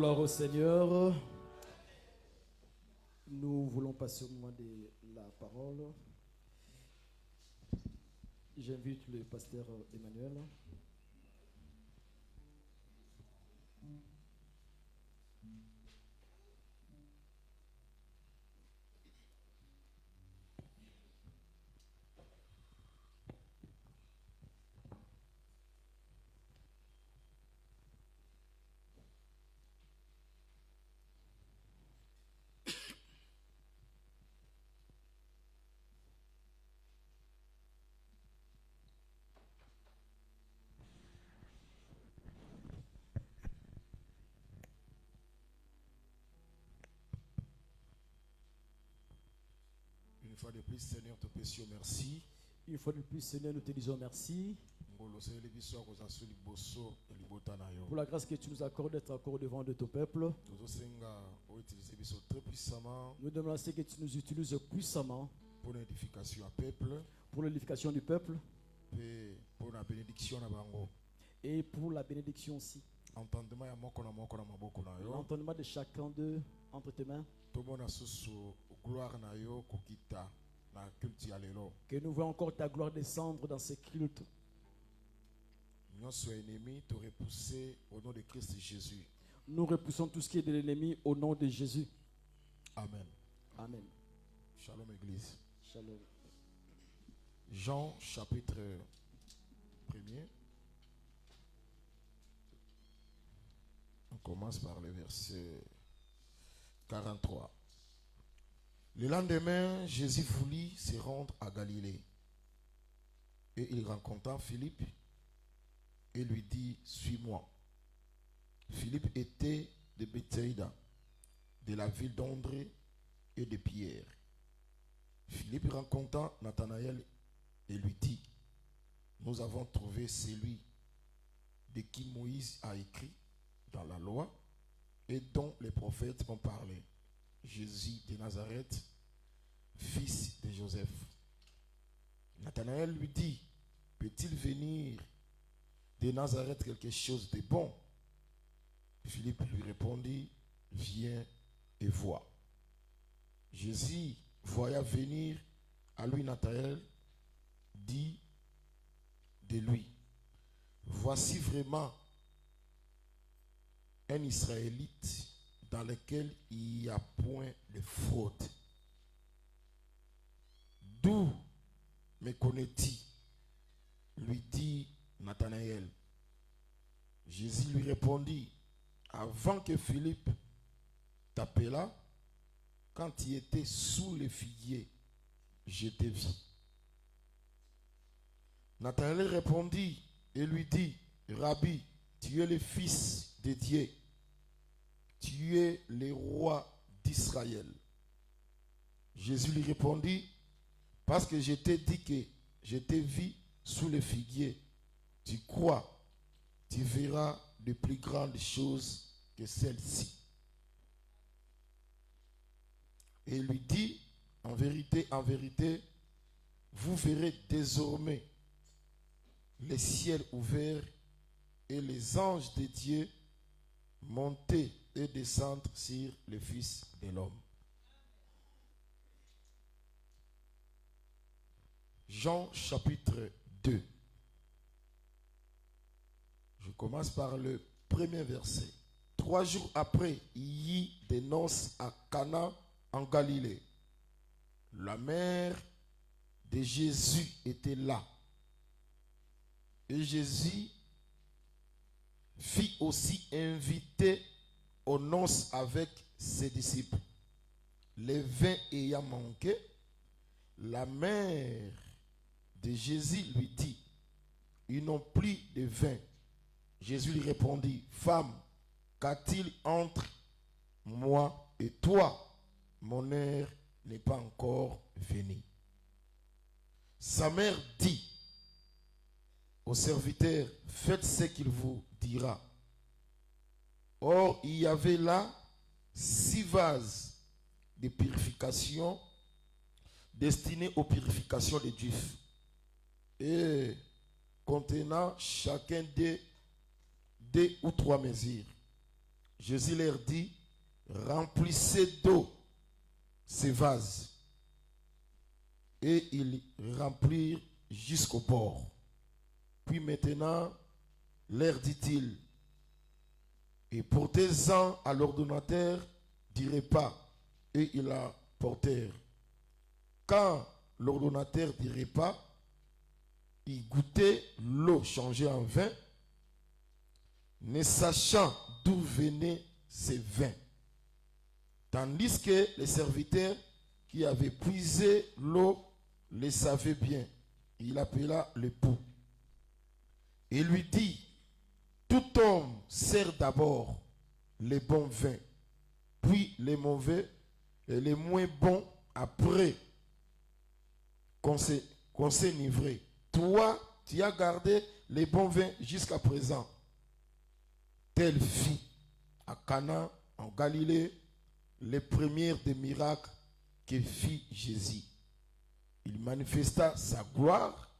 Gloire au Seigneur. Nous voulons passer au moment de la parole. J'invite le pasteur Emmanuel. Une fois de plus, Seigneur, te pécions merci. Une fois de plus, Seigneur, nous te disons merci pour la grâce que tu nous accordes d'être encore devant de ton peuple. Nous demandons que tu nous utilises puissamment pour l'édification du peuple, et pour la bénédiction aussi. L'entendement de chacun d'eux entre tes mains. Que nous voyons encore ta gloire descendre dans ces cultes. Nous repoussons tout ce qui est de l'ennemi au nom de Jésus. Amen. Amen. Shalom Église. Shalom. Jean chapitre 1er. On commence par le verset 43. Le lendemain, Jésus voulut se rendre à Galilée. Et il rencontra Philippe et lui dit, suis-moi. Philippe était de Bethsaïda, de la ville d'André et de Pierre. Philippe rencontra Nathanaël et lui dit, nous avons trouvé celui de qui Moïse a écrit dans la loi et dont les prophètes ont parlé, Jésus de Nazareth, fils de Joseph. Nathanaël lui dit, peut-il venir de Nazareth quelque chose de bon? Philippe lui répondit, viens et vois. Jésus voya venir à lui Nathanaël, dit de lui, voici vraiment un Israélite dans lequel il n'y a point de fraude. D'où me connais-tu? Lui dit Nathanaël. Jésus lui répondit, avant que Philippe t'appelât, quand tu étais sous le figuier, je t'ai vu. Nathanaël répondit et lui dit, Rabbi, tu es le fils de Dieu. Tu es le roi d'Israël. Jésus lui répondit, parce que je t'ai dit que je t'ai vu sous le figuier, tu crois, tu verras de plus grandes choses que celles-ci. Et il lui dit, en vérité, vous verrez désormais les ciels ouverts et les anges de Dieu monter et descendre sur le Fils de l'homme. Jean chapitre 2. Je commence par le premier verset. 3 jours après, il y eut des noces à Cana en Galilée. La mère de Jésus était là. Et Jésus fit aussi inviter aux noces avec ses disciples. Le vin ayant manqué, la mère de Jésus lui dit, ils n'ont plus de vin. Jésus lui répondit, femme, qu'a-t-il entre moi et toi? Mon heure n'est pas encore venue. Sa mère dit au serviteur, faites ce qu'il vous dira. Or, il y avait là 6 vases de purification destinés aux purifications des Juifs et contenant chacun des 2 ou 3 mesures. Jésus leur dit, remplissez d'eau ces vases. Et ils remplirent jusqu'au bord. Puis maintenant, leur dit-il, et portez-en à l'ordonnateur du repas. Et ils la portèrent. Quand l'ordonnateur du repas, il goûtait l'eau changée en vin, ne sachant d'où venaient ces vins. Tandis que les serviteurs qui avaient puisé l'eau le savaient bien. Il appela l'époux et lui dit, tout homme sert d'abord les bons vins, puis les mauvais et les moins bons après qu'on s'est livré. Toi, tu as gardé les bons vins jusqu'à présent. Telle fit à Cana, en Galilée, les premiers des miracles que fit Jésus. Il manifesta sa gloire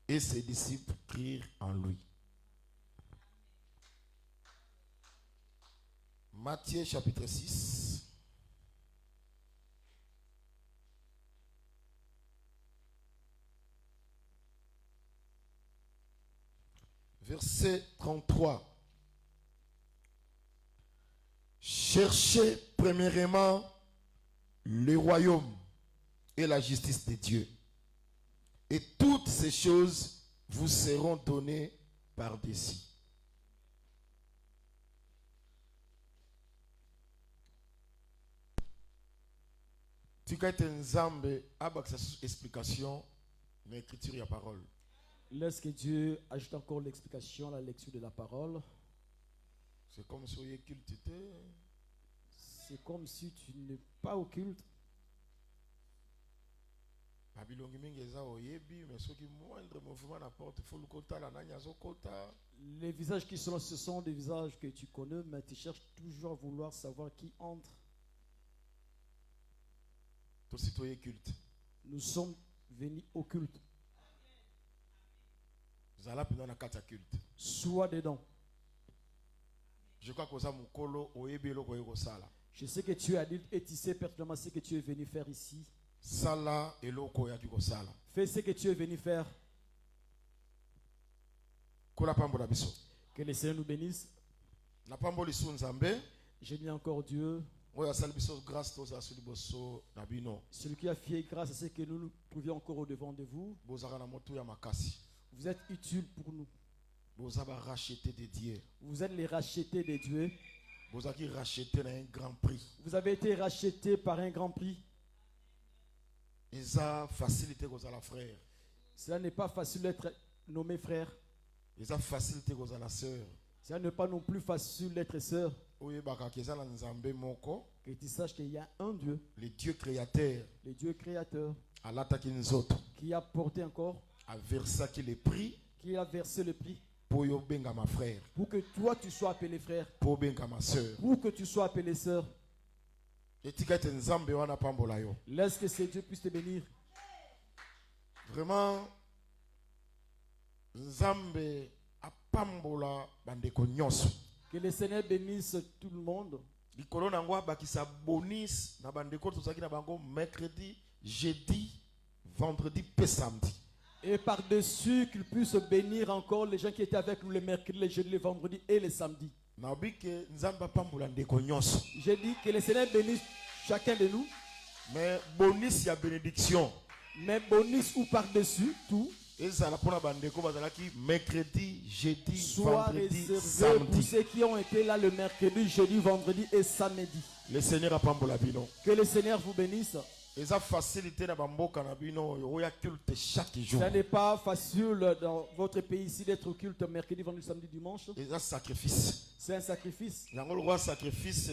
et ses disciples crurent en lui. Matthieu chapitre 6. Verset 33. Cherchez premièrement le royaume et la justice de Dieu. Et toutes ces choses vous seront données par-dessus. Tu as une zambe avec cette explication, mais écriture et parole. Laisse que Dieu ajoute encore l'explication à la lecture de la parole. C'est comme si tu es culté. C'est comme si tu n'es pas au culte. Les visages qui sont là, ce sont des visages que tu connais, mais tu cherches toujours à vouloir savoir qui entre. Nous sommes venus au culte. Sois dedans. Je crois que je sais que tu es adulte et tu sais pertinemment ce que tu es venu faire ici. Fais ce que tu es venu faire. Que le Seigneur nous bénisse. Je dis encore Dieu. Celui qui a fait grâce à ce que nous nous trouvions encore au devant de vous. Vous êtes utiles pour nous. Vous avez racheté de Dieu. Vous êtes les rachetés de Dieu. Vous avez racheté un grand prix. Vous avez été rachetés par un grand prix. Cela facilité frère. Cela n'est pas facile d'être nommé frère. Cela facilité la sœur. Cela n'est pas non plus facile d'être sœur. Que tu saches qu'il y a un Dieu. Le Dieu créateur. Le Dieu créateur. Qui a porté encore. A versé le prix. Qui a versé le prix. Pour ma frère. Pour que toi tu sois appelé frère. Pour ma sœur. Pour que tu sois appelé sœur. Laisse que ce Dieu puisse te bénir. Vraiment, Nzambe apambola bandeko nyonso. Que le Seigneur bénisse tout le monde. Likolo nangwa bakisa bonus na bandeko tozaki na bango mercredi, jeudi, vendredi pe samedi. Et par-dessus qu'il puisse bénir encore les gens qui étaient avec nous le mercredi, le jeudi, le vendredi et le samedi. J'ai dit que le Seigneur bénisse chacun de nous. Mais bonus, il y a bénédiction. Mais bonus ou par-dessus tout. Mercredi, jeudi, soit vendredi, réservé pour ceux qui ont été là le mercredi, jeudi, vendredi et samedi. Le Seigneur a pambola bino. Que le Seigneur vous bénisse. Facilité na bamboka na bino yoya culte chaque jour. Ce n'est pas facile dans votre pays ici d'être au culte mercredi, vendredi, samedi, dimanche. C'est un sacrifice. C'est un sacrifice. Sacrifice.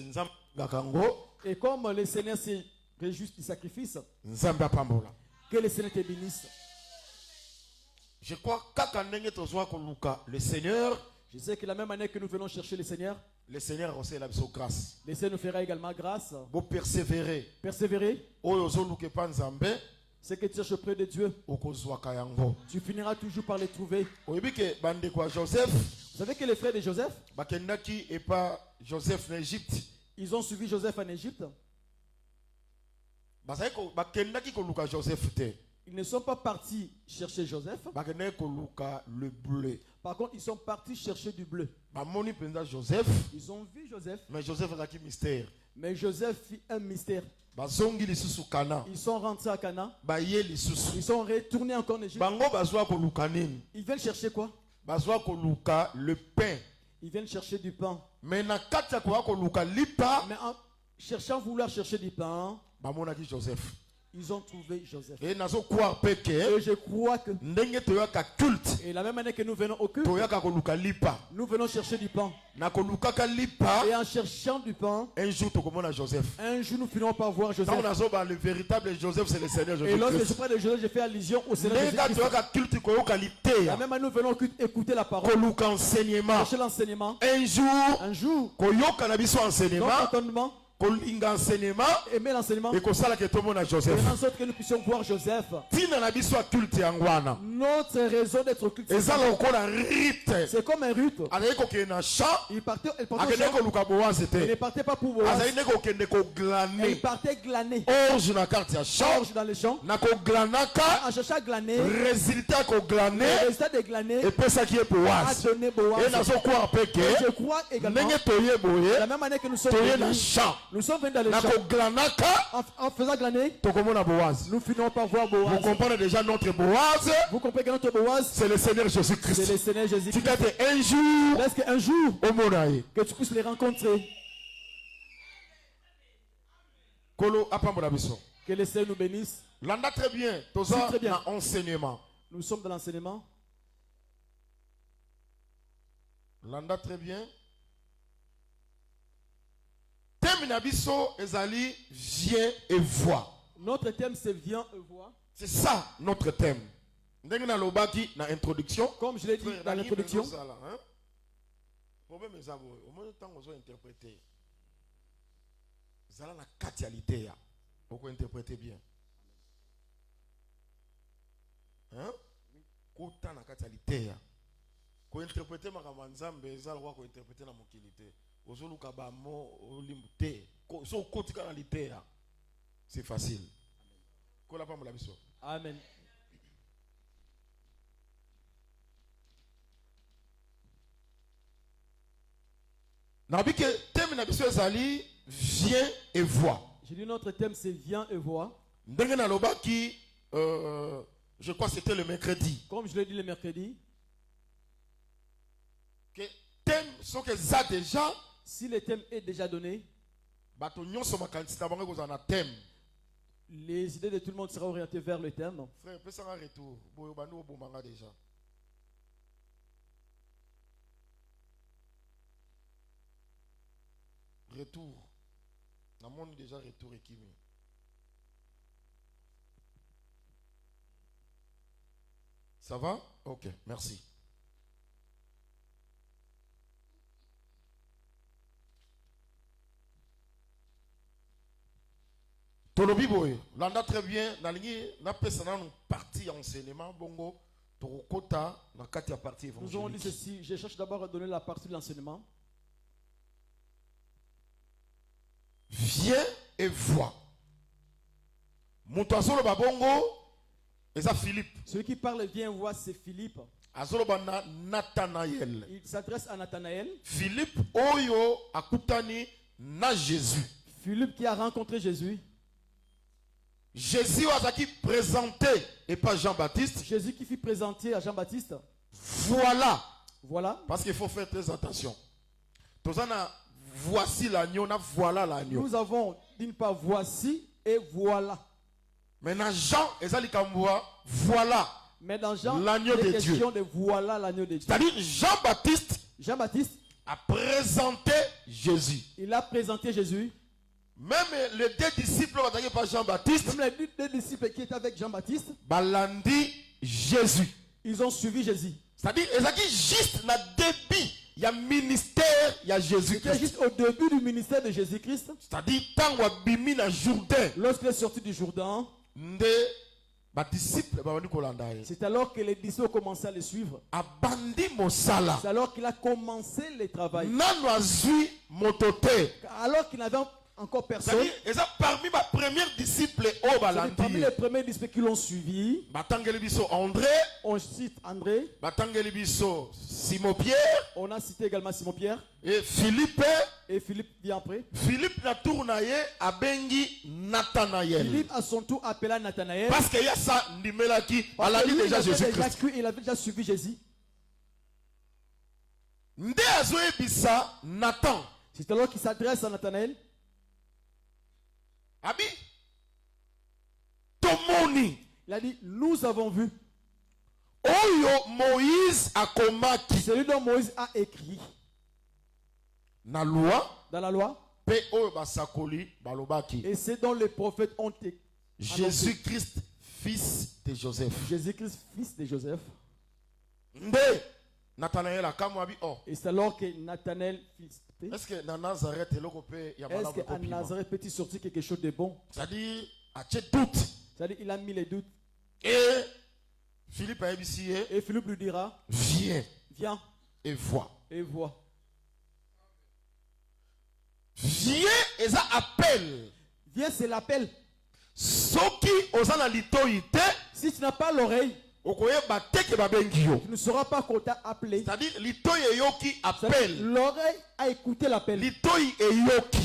Et comme le Seigneur se réjouit du sacrifice, que le Seigneur te bénisse. Je crois que le Seigneur. Je sais que la même année que nous venons chercher le Seigneur reçoit la grâce. Le Seigneur nous fera également grâce. Vous persévérer. Persévérer. Ce que tu cherches auprès de Dieu, tu finiras toujours par les trouver. Joseph, vous savez que les frères de Joseph, et pas Joseph en Égypte, ils ont suivi Joseph en Égypte. Ils ne sont pas partis chercher Joseph. Le bleu. Par contre, ils sont partis chercher du bleu. Joseph, ils ont vu Joseph. Mais Joseph a un mystère. Mais Joseph fit un mystère. Ils sont rentrés à Cana. Ils sont retournés encore en Égypte. Ils viennent chercher quoi? Le pain. Ils viennent chercher du pain. Mais en cherchant vouloir chercher du pain, Joseph. Ils ont trouvé Joseph. Et je crois que et la même année que nous venons au culte, nous venons chercher du pain. Et en cherchant du pain, un jour nous finirons par voir Joseph. Le véritable Joseph, c'est le Seigneur Jésus. Et lorsque je parle de Joseph, je fais allusion au Seigneur Jésus. La même année nous venons écouter la parole. Chercher l'enseignement. Un jour, aimer l'enseignement. Et Joseph. en sorte que nous puissions voir Joseph. Notre raison d'être au culte, c'est comme un rite. Il partait au champ. Il ne partait pas pour Boaz. Il partait glaner. Orge dans les champs. En cherchant à glaner. Le résultat de glaner a donné Boaz. Et je crois également la même année que nous sommes venus. Nous sommes venus dans les champs. En faisant glaner, nous finissons par voir Boaz. Vous comprenez déjà notre Boaz? Vous comprenez que notre Boaz, c'est le Seigneur Jésus-Christ. C'est le Seigneur Jésus-Christ. Tu un jour, est-ce qu'un jour, que tu puisses les rencontrer? Que le Seigneur nous bénisse. L'anda très bien. Très bien. Enseignement. Nous sommes dans l'enseignement. L'anda très bien. Terminabiso ezali vient et voit. Notre thème c'est vient et voit. C'est ça notre thème. Introduction. Comme je l'ai dit dans l'introduction. Problème est au moins temps on interpréter. Zala na katialité. Pourquoi interpréter bien? Hein? Kota na katialité. Ko interpréter makamanzambe ezala ko interpréter na mokilité. C'est facile. Amen. Viens et vois. J'ai dit notre thème c'est viens et vois. Je crois que c'était le mercredi. Comme je l'ai dit le mercredi. Que thème sont que ça déjà. Si le thème est déjà donné, les idées de tout le monde seront orientées vers le thème. Frère, fais ça un retour. Déjà. Retour. Dans mon déjà retour équipé. Ça va? Ok, merci. Tolobi boy, l'anda très bien, na pesana nous partie enseignement bongo, torokota na katia partie évangélique. Nous avons dit ceci, je cherche d'abord à donner la partie de l'enseignement. Viens et vois. Moutazolo babongo, et ça Philippe. Celui qui parle viens voir c'est Philippe. Azolobana Nathanaël. Il s'adresse à Nathanaël. Philippe oyo akutani na Jésus. Philippe qui a rencontré Jésus. Jésus a été présenté et pas Jean-Baptiste. Jésus qui fut présenté à Jean-Baptiste. Voilà. Voilà. Parce qu'il faut faire très attention. Voici l'agneau, voilà l'agneau. Nous avons d'une part voici et voilà. Maintenant Jean, voilà. Mais dans Jean, l'agneau de Dieu. De voilà l'agneau de Dieu. C'est-à-dire Jean-Baptiste a présenté Jésus. Il a présenté Jésus. Même les deux disciples n'étaient pas Jean-Baptiste. Même les deux disciples qui étaient avec Jean-Baptiste. Balandi Jésus. Ils ont suivi Jésus. C'est-à-dire, ils juste dans le début. Il y a ministère, il y a Jésus-Christ. C'est juste au début du ministère de Jésus-Christ. C'est-à-dire, tant qu'on a Jourdain. Lorsqu'il est sorti du Jourdain. C'est alors que les disciples ont commencé à le suivre. C'est alors qu'il a commencé le travail. Alors qu'il n'avait encore personne. Parmi mes premiers disciples, parmi les premiers disciples qui l'ont suivi, on cite André, Simon Pierre, on a cité également Simon Pierre, et Philippe vient après. Philippe na tournaye abengi Nathanaël. Philippe à son tour appela Nathanaël. Parce qu'il y a ça, elle a dit déjà Jésus-Christ. Il avait déjà suivi Jésus. Nathan. C'est alors qu'il s'adresse à Nathanaël. Abi, Tomoni. Il a dit, nous avons vu. Oyo Moïse a komaki. Celui dont Moïse a écrit. Na loi. Dans la loi. Pe oyo basakoli balobaki. Et c'est dont les prophètes ont écrit. Jésus-Christ, fils de Joseph. Jésus-Christ, fils de Joseph. Nde Nathanaël a kamwabi oh. Et c'est alors que Nathanaël fils. Est-ce que dans Nazareth à Nazareth peut-il sortir quelque chose de bon? C'est-à-dire, doute. C'est-à-dire, il a mis les doutes. Et Philippe a ébissé. Et Philippe lui dira, viens. Viens. Et vois. Et vois. Viens et ça appelle. Viens, c'est l'appel. Si tu n'as pas l'oreille, tu ne sauras pas qu'on t'a appelé. C'est-à-dire, l'oreille appelle. L'oreille a écouté l'appel.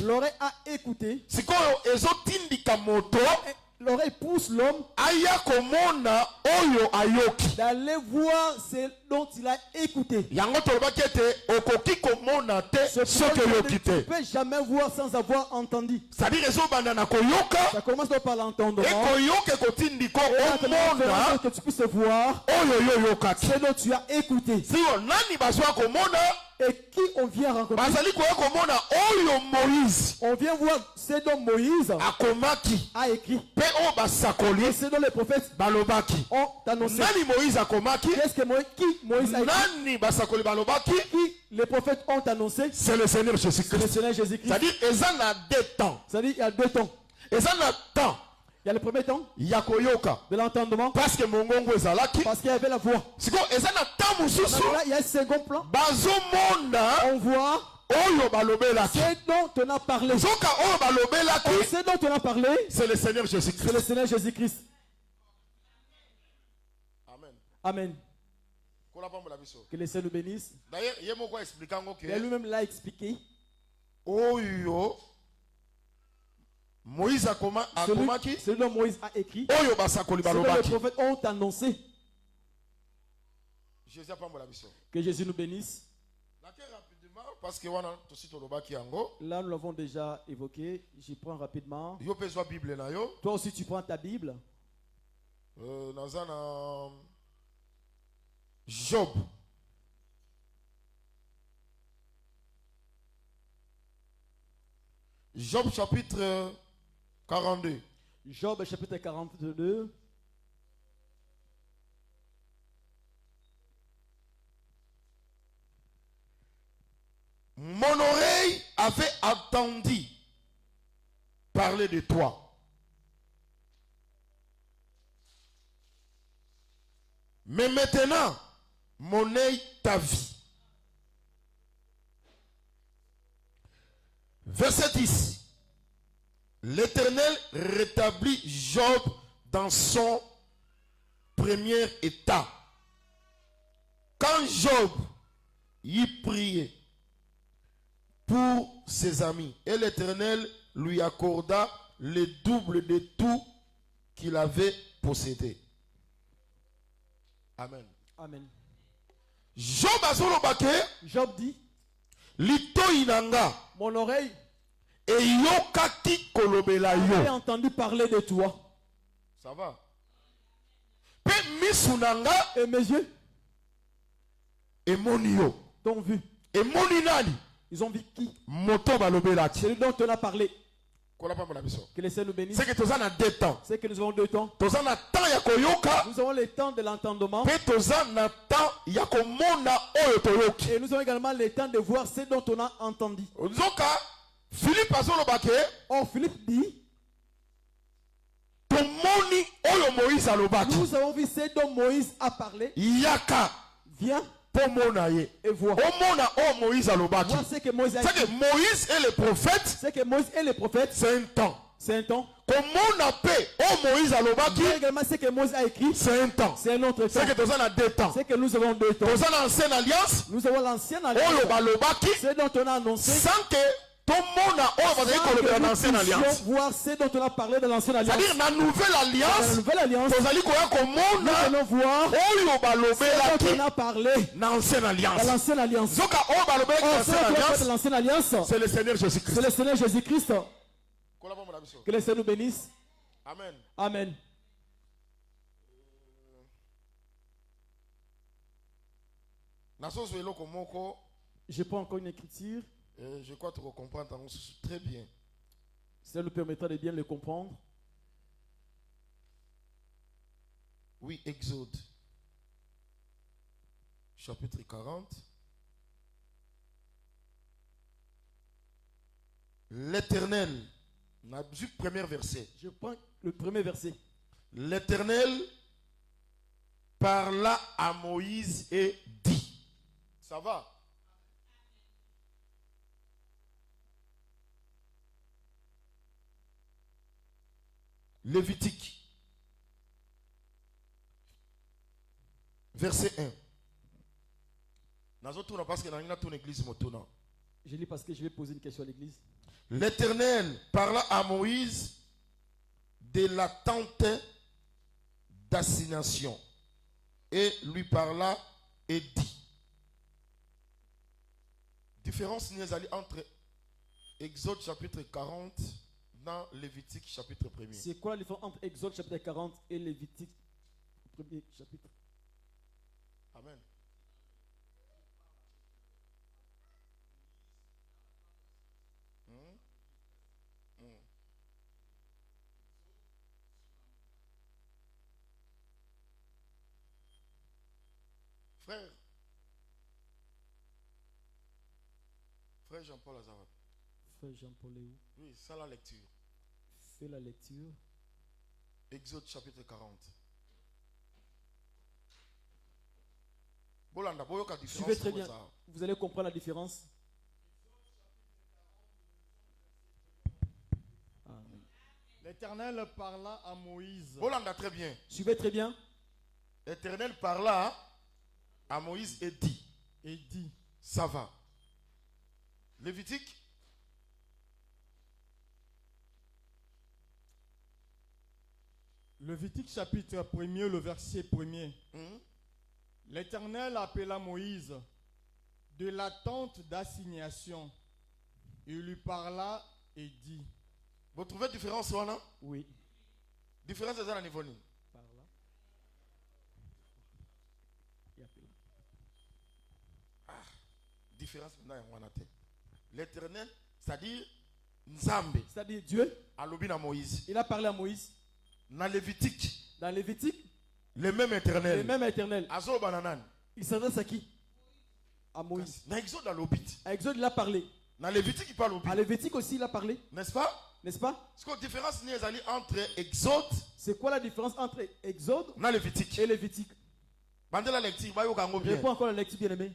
L'oreille a écouté. L'oreille pousse l'homme d'aller voir ce dont il a écouté. Tu ne peux jamais voir sans avoir entendu. Ça commence par l'entendement. Que tu puisses voir ce dont tu as écouté. Et qui on vient rencontrer? On vient voir ce dont Moïse a écrit. Et ce dont les prophètes ont annoncé. Qu'est-ce que Moïse a écrit? Qui les prophètes ont annoncé? C'est le Seigneur Jésus-Christ. C'est-à-dire, il y a deux temps. Il y a le premier temps de l'entendement. Parce qu'il y avait la voix. Il y a un second plan. On voit ce dont on a parlé. Ce dont on a parlé, c'est le Seigneur Jésus-Christ. C'est le Seigneur Jésus-Christ. Amen. Amen. Que le Seigneur nous bénisse. D'ailleurs, il lui-même l'a expliqué. Moïse a comaki. Celui dont Moïse a écrit. Celui dont les prophètes ont annoncé. Que Jésus nous bénisse. Là, nous l'avons déjà évoqué. J'y prends rapidement. Toi aussi, tu prends ta Bible. Job. Job chapitre 42. Job chapitre 42. Mon oreille avait entendu parler de toi. Mais maintenant, mon œil t'a vu. Verset 10. L'Éternel rétablit Job dans son premier état. Quand Job y priait pour ses amis, et l'Éternel lui accorda le double de tout qu'il avait possédé. Amen. Amen. Job dit, mon oreille j'ai entendu parler de toi. Ça va. Et mes yeux t'ont vu. Ils ont vu qui? Celui dont on a parlé. Que le Seigneur nous bénisse. C'est que nous avons deux temps. C'est que nous avons deux temps. Nous avons le temps de l'entendement. Et nous avons également le temps de voir ce dont on a entendu. Philippe dit, Nous avons vu ce dont Moïse a parlé. Yaka. Viens. Et vois. Moïse a Vois ce que Moïse a dit. C'est que Moïse et les prophètes. C'est que Moïse et les prophètes. C'est un temps. C'est un temps. Comment on appelle Moïse à l'obaki? Également ce que Moïse a écrit. C'est un temps. C'est un autre temps. C'est que nous avons deux temps. C'est que nous avons deux temps. Nous avons l'ancienne alliance. Nous avons l'ancienne alliance. C'est dont on a annoncé. Sans que tout le monde a l'ancienne alliance. Voir ce dont on a parlé de l'ancienne alliance. C'est-à-dire la nouvelle alliance. La nouvelle alliance. Nous allons voir ce dont on a parlé l'ancienne alliance. De l'ancienne alliance. C'est le Seigneur Jésus-Christ. C'est le Seigneur Jésus-Christ. Que le Seigneur nous bénisse. Amen. Amen. Je prends encore une écriture. Je crois que tu comprends très bien. Cela nous permettra de bien le comprendre. Oui, Exode. Chapitre 40. L'Éternel. On a vu le premier verset. Je prends le premier verset. L'Éternel parla à Moïse et dit. Ça va? Lévitique. Verset 1. Je lis parce que je vais poser une question à l'église. L'Éternel parla à Moïse de la tente d'assignation et lui parla et dit. Différence entre Exode chapitre 40 dans Lévitique chapitre 1er. C'est quoi la différence entre Exode chapitre 40 et Lévitique 1er chapitre? Amen. Frère Jean-Paul Azarat. Frère Jean-Paul est où? Oui, c'est la lecture. Fais la lecture. Exode chapitre 40. Suivez très bien. Vous allez comprendre la différence. L'Éternel parla à Moïse. Très bien. Suivez très bien. L'Éternel parla à Moïse et dit. Et dit. Ça va. Lévitique. Lévitique chapitre 1er, le verset 1er. L'Éternel appela Moïse de la tente d'assignation. Il lui parla et dit. Vous trouvez la différence, non? Oui. Différence est à la niveau. Par là. Différence maintenant. L'Éternel, c'est-à-dire Nzambe. C'est-à-dire Dieu. À Moïse. Il a parlé à Moïse. Dans Lévitique. Dans Lévitique. Le même Éternel. Le même Éternel. Azo bananan. Il s'adresse à qui? À Moïse. Dans Exode, dans l'Obit. À Exode, il a parlé. Dans Lévitique, il parle au À Lévitique aussi, il a parlé. N'est-ce pas? N'est-ce pas? Ce que la différence entre Exode. C'est quoi la différence entre Exode et Lévitique? Bandez la lecture. Je prends encore la lecture, bien aimé.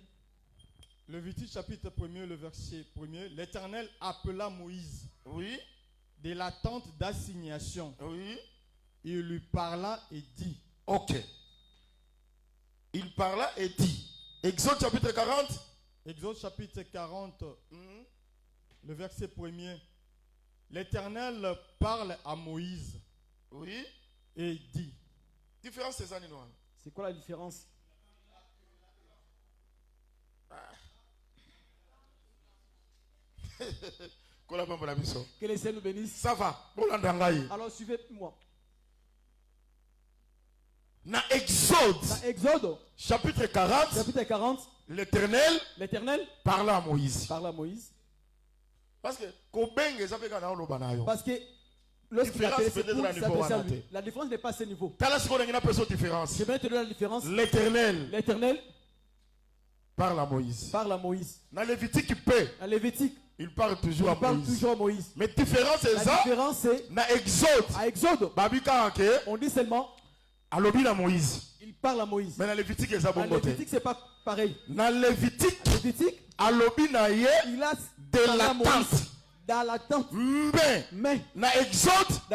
Lévitique chapitre 1er, le verset 1er. L'Éternel appela Moïse. Oui. De la tente d'assignation. Oui. Il lui parla et dit. Ok. Il parla et dit. Exode chapitre 40. Exode chapitre 40. Le verset 1er. L'Éternel parle à Moïse. Oui. Et dit. Différence c'est ça, Nino. C'est quoi la différence? Que les cieux nous bénissent. Ça va. Alors suivez-moi. Dans Exode. Chapitre 40. Chapitre 40. L'Éternel parle à Moïse. Parle à Moïse. Parce que lorsqu'il a appelé, la différence n'est pas à ce niveau. Je vais te donner la différence. L'Éternel parle à Moïse. Parle à Moïse. Dans Lévitique, Lévitique. Il parle toujours à Moïse. Mais différence c'est ça. La différence c'est na Exode. À Exode, Babika on dit seulement alobi na Moïse. Il parle à Moïse. Mais dans Lévitique c'est ça bon côté. Dans Lévitique c'est pas pareil. Dans Lévitique alobi na ye il a de la tente. Dans la tente. Mais dans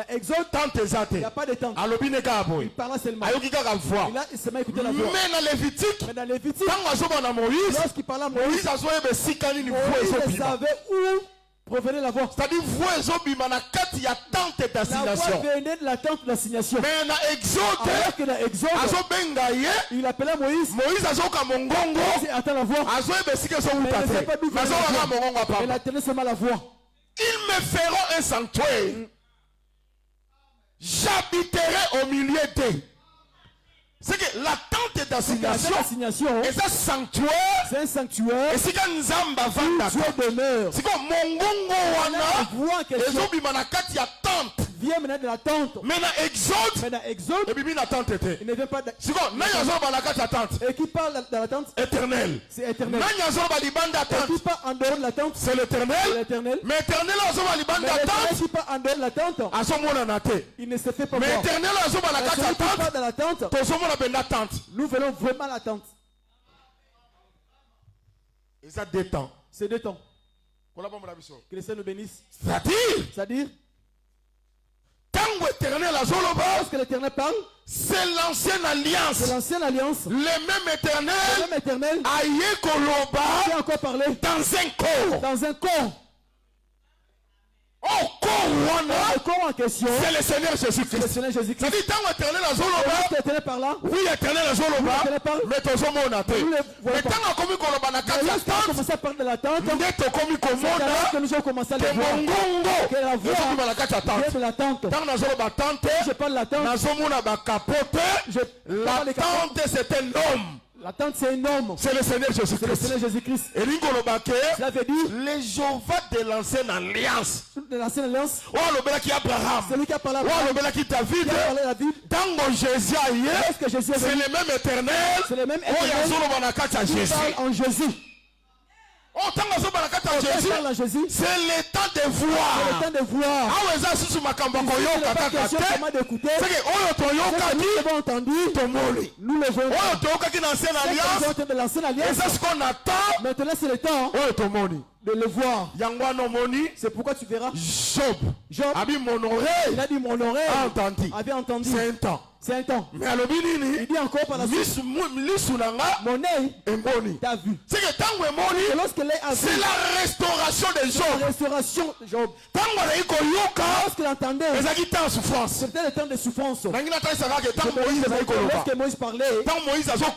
Exode tente ezate. Il n'y a pas de tente. Alobi ne ka boy. Il parle seulement. Ayoki ka voix. Il a seulement écouté la voix. Mais dans Lévitique quand azoba na Moïse, lorsqu'il parle à Moïse, azoyebe sikani ni voix il savait où provenait la voix. C'est-à-dire voix ezobima na kati ya tente d'assignation. La voix venait de la tente d'assignation. Mais dans Exode, azobenga ye, il appelait Moïse. Moïse azoka mongongo. Attends la voix. Azoyebe sike so utate. Azoka mongongo papa. Il a tenu seulement la voix. Ils me feront un sanctuaire. J'habiterai au milieu d'eux. C'est que la tente d'assignation est un sanctuaire. C'est un sanctuaire. Et c'est qu'un nzamba vanda. Dieu demeure. C'est comme mongongo wana. Et zo bimana kati ya tente. Vient maintenant de la tente. Mais dans Exode. Et bibi na tente était. Il ne vient pas de. C'est comme nanya zo bana kati ya tente. Et qui parle dans la tente? Éternel. C'est éternel. Nanya zo ba libanda tente. Et qui parle en dehors de la tente? C'est l'éternel. L'éternel. Mais éternel zo ba libanda tente. Qui parle en dehors de la tente? Azomona na te. Il ne se fait pas voir. Mais éternel zo ba na kati ya tente. Dans la tente. Tozomona benda tente. Nous venons vraiment la tente. Et ça deux temps. C'est deux temps. Que le Seigneur nous bénisse. C'est-à-dire lorsque l'Éternel parle, c'est l'ancienne alliance. C'est l'ancienne alliance. Le même éternel. Aïe koloba. Qui a encore parlé dans un corps. Dans un corps. Oh, le corps en question, c'est le Seigneur Jésus-Christ. Ça dit tant éternel à Zoloba. Oui, éternel à Zoloba. Mais ton zomo na te. Mais tant a commis koloba na kati ya tente. Commencé à parler de la tente. Neto commis komona. Que nous avons commencé à le voir. Que la voix na kati ya tente. De la tente. Tant na Zoloba tente. Je parle de la tente. Na zomona ba capote. La tente c'est un homme. La tente c'est un homme. C'est le Seigneur Jésus-Christ. C'est le Seigneur Jésus-Christ. Et Lingolobake, cela veut dire les Jéhovah de l'ancienne alliance. De l'ancienne alliance. Oh, le bela qui Abraham. Celui qui a parlé à Abraham. Oh, le bela qui David. Tango Jésus c'est le même éternel. C'est le même éternel. Oh, Yazolo Banakata Jésus. En Jésus. Oh, Tango Banakata Jésus. C'est le temps de voir. C'est le temps de voir. Ah, ouais, ça, c'est ma campagne. C'est que, oh, ton yoka entendu. Nous le voyons. Oh, ton yoka qui est dans l'ancienne alliance. De l'ancienne alliance. Et c'est ce qu'on attend. Maintenant, c'est le temps. Oh, ton moni. De le voir. Yangwano moni. C'est pourquoi tu verras. Job. Abi mon oreille. Il a dit mon oreille. Avait entendu. C'est un temps. C'est un temps. Mais à l'obinini. Il dit encore par la suite. Mon œil. T'as vu. C'est que tant que moni. C'est la restauration de Job. La restauration de Job. Tant qu'on lorsqu'il entendait. Les temps en souffrance. C'était le temps de souffrance. Lorsque Moïse parlait. Tant Moïse a tant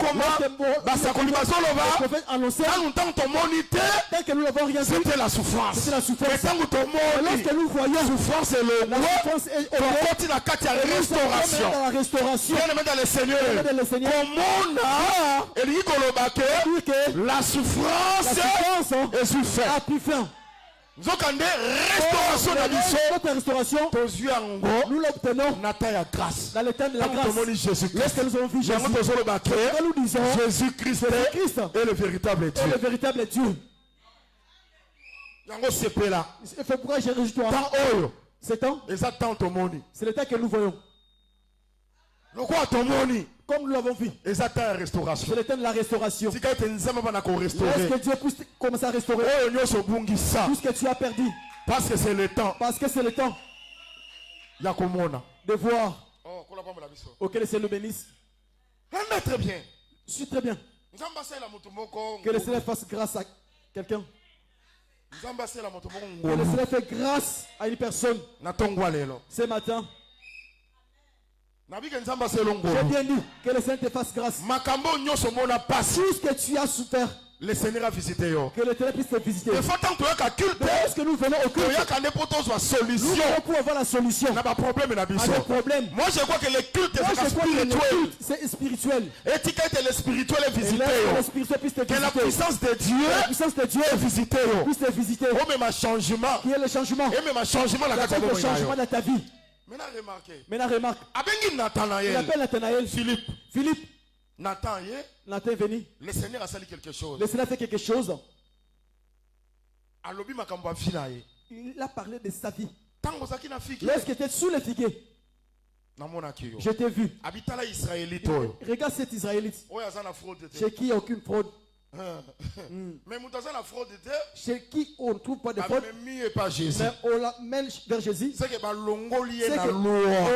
que nous l'avons rien vu. C'était la souffrance. C'était la souffrance. Mais tant que lorsque nous voyons. Souffrance est le la souffrance est au restauration. Dans la restauration. Dans le Seigneur. La souffrance est soufferte. A pris fin. Zokande restauration de notre restauration. Nous l'obtenons grâce. Dans le temps de la grâce. Lorsque nous avons vu Jésus. Nous disons Jésus-Christ est le véritable Dieu. Et le véritable Dieu. C'est pourquoi j'ai réjoui toi. C'est temps. C'est le temps que nous voyons. Comme nous l'avons vu. C'est le temps de la restauration. Lorsque Dieu puisse commencer à restaurer tout ce que tu as perdu. Parce que c'est le temps. Parce que c'est le temps de voir. Auquel le Seigneur nous bénisse. Très bien. Je suis très bien. Que le Seigneur fasse grâce à quelqu'un. Que le Seigneur fait grâce à une personne. Ce matin. J'ai bien dit que le Seigneur te fasse grâce. Tout ce que tu as souffert. Le Seigneur a visité. Que le Seigneur puisse te visiter. Est-ce que nous venons au culte? Nous venons pour avoir la solution. À des problèmes. Moi je crois que le culte c'est spirituel. Et que le spirituel est visité. Que la puissance de Dieu est visitée. Puisse te visiter. Oh mais ma changement. Qui est le changement? Et même un changement dans ta vie. Maintenant remarque. Il appelle Nathanaël. Philippe. Nathan est venu. Le Seigneur a sali quelque chose. Le Seigneur fait quelque chose. Il a parlé de sa vie. Lorsqu'il était sous le figuier, je t'ai vu. Regarde cet Israélite chez qui il n'y a aucune fraude. Chez qui on ne trouve pas de fraude. Mais on l'amène vers Jésus. C'est qu'on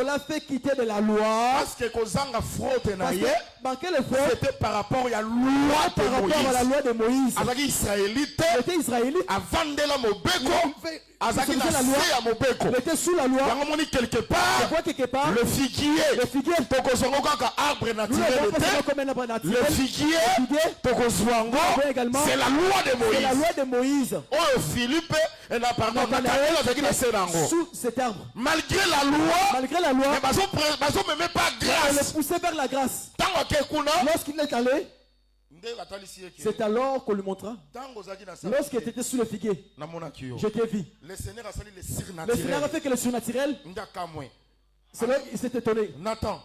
l'a fait quitter de la loi. Parce que manquer le fraude, c'était par rapport à la loi de Moïse. Il était israélite. Il était sous la loi. Quelque part, le figuier. Le figuier, c'est la loi de Moïse. C'est la loi de Moïse. Oh, Philippe, sous cet arbre. Malgré la loi, mais pas grâce. Il le poussait vers la grâce. Lorsqu'il est allé, c'est alors qu'on lui montra. Lorsqu'il était sous le figuier, je t'ai vu. Le Seigneur a fait que le surnaturel, c'est là qu'il s'est étonné. Nathan.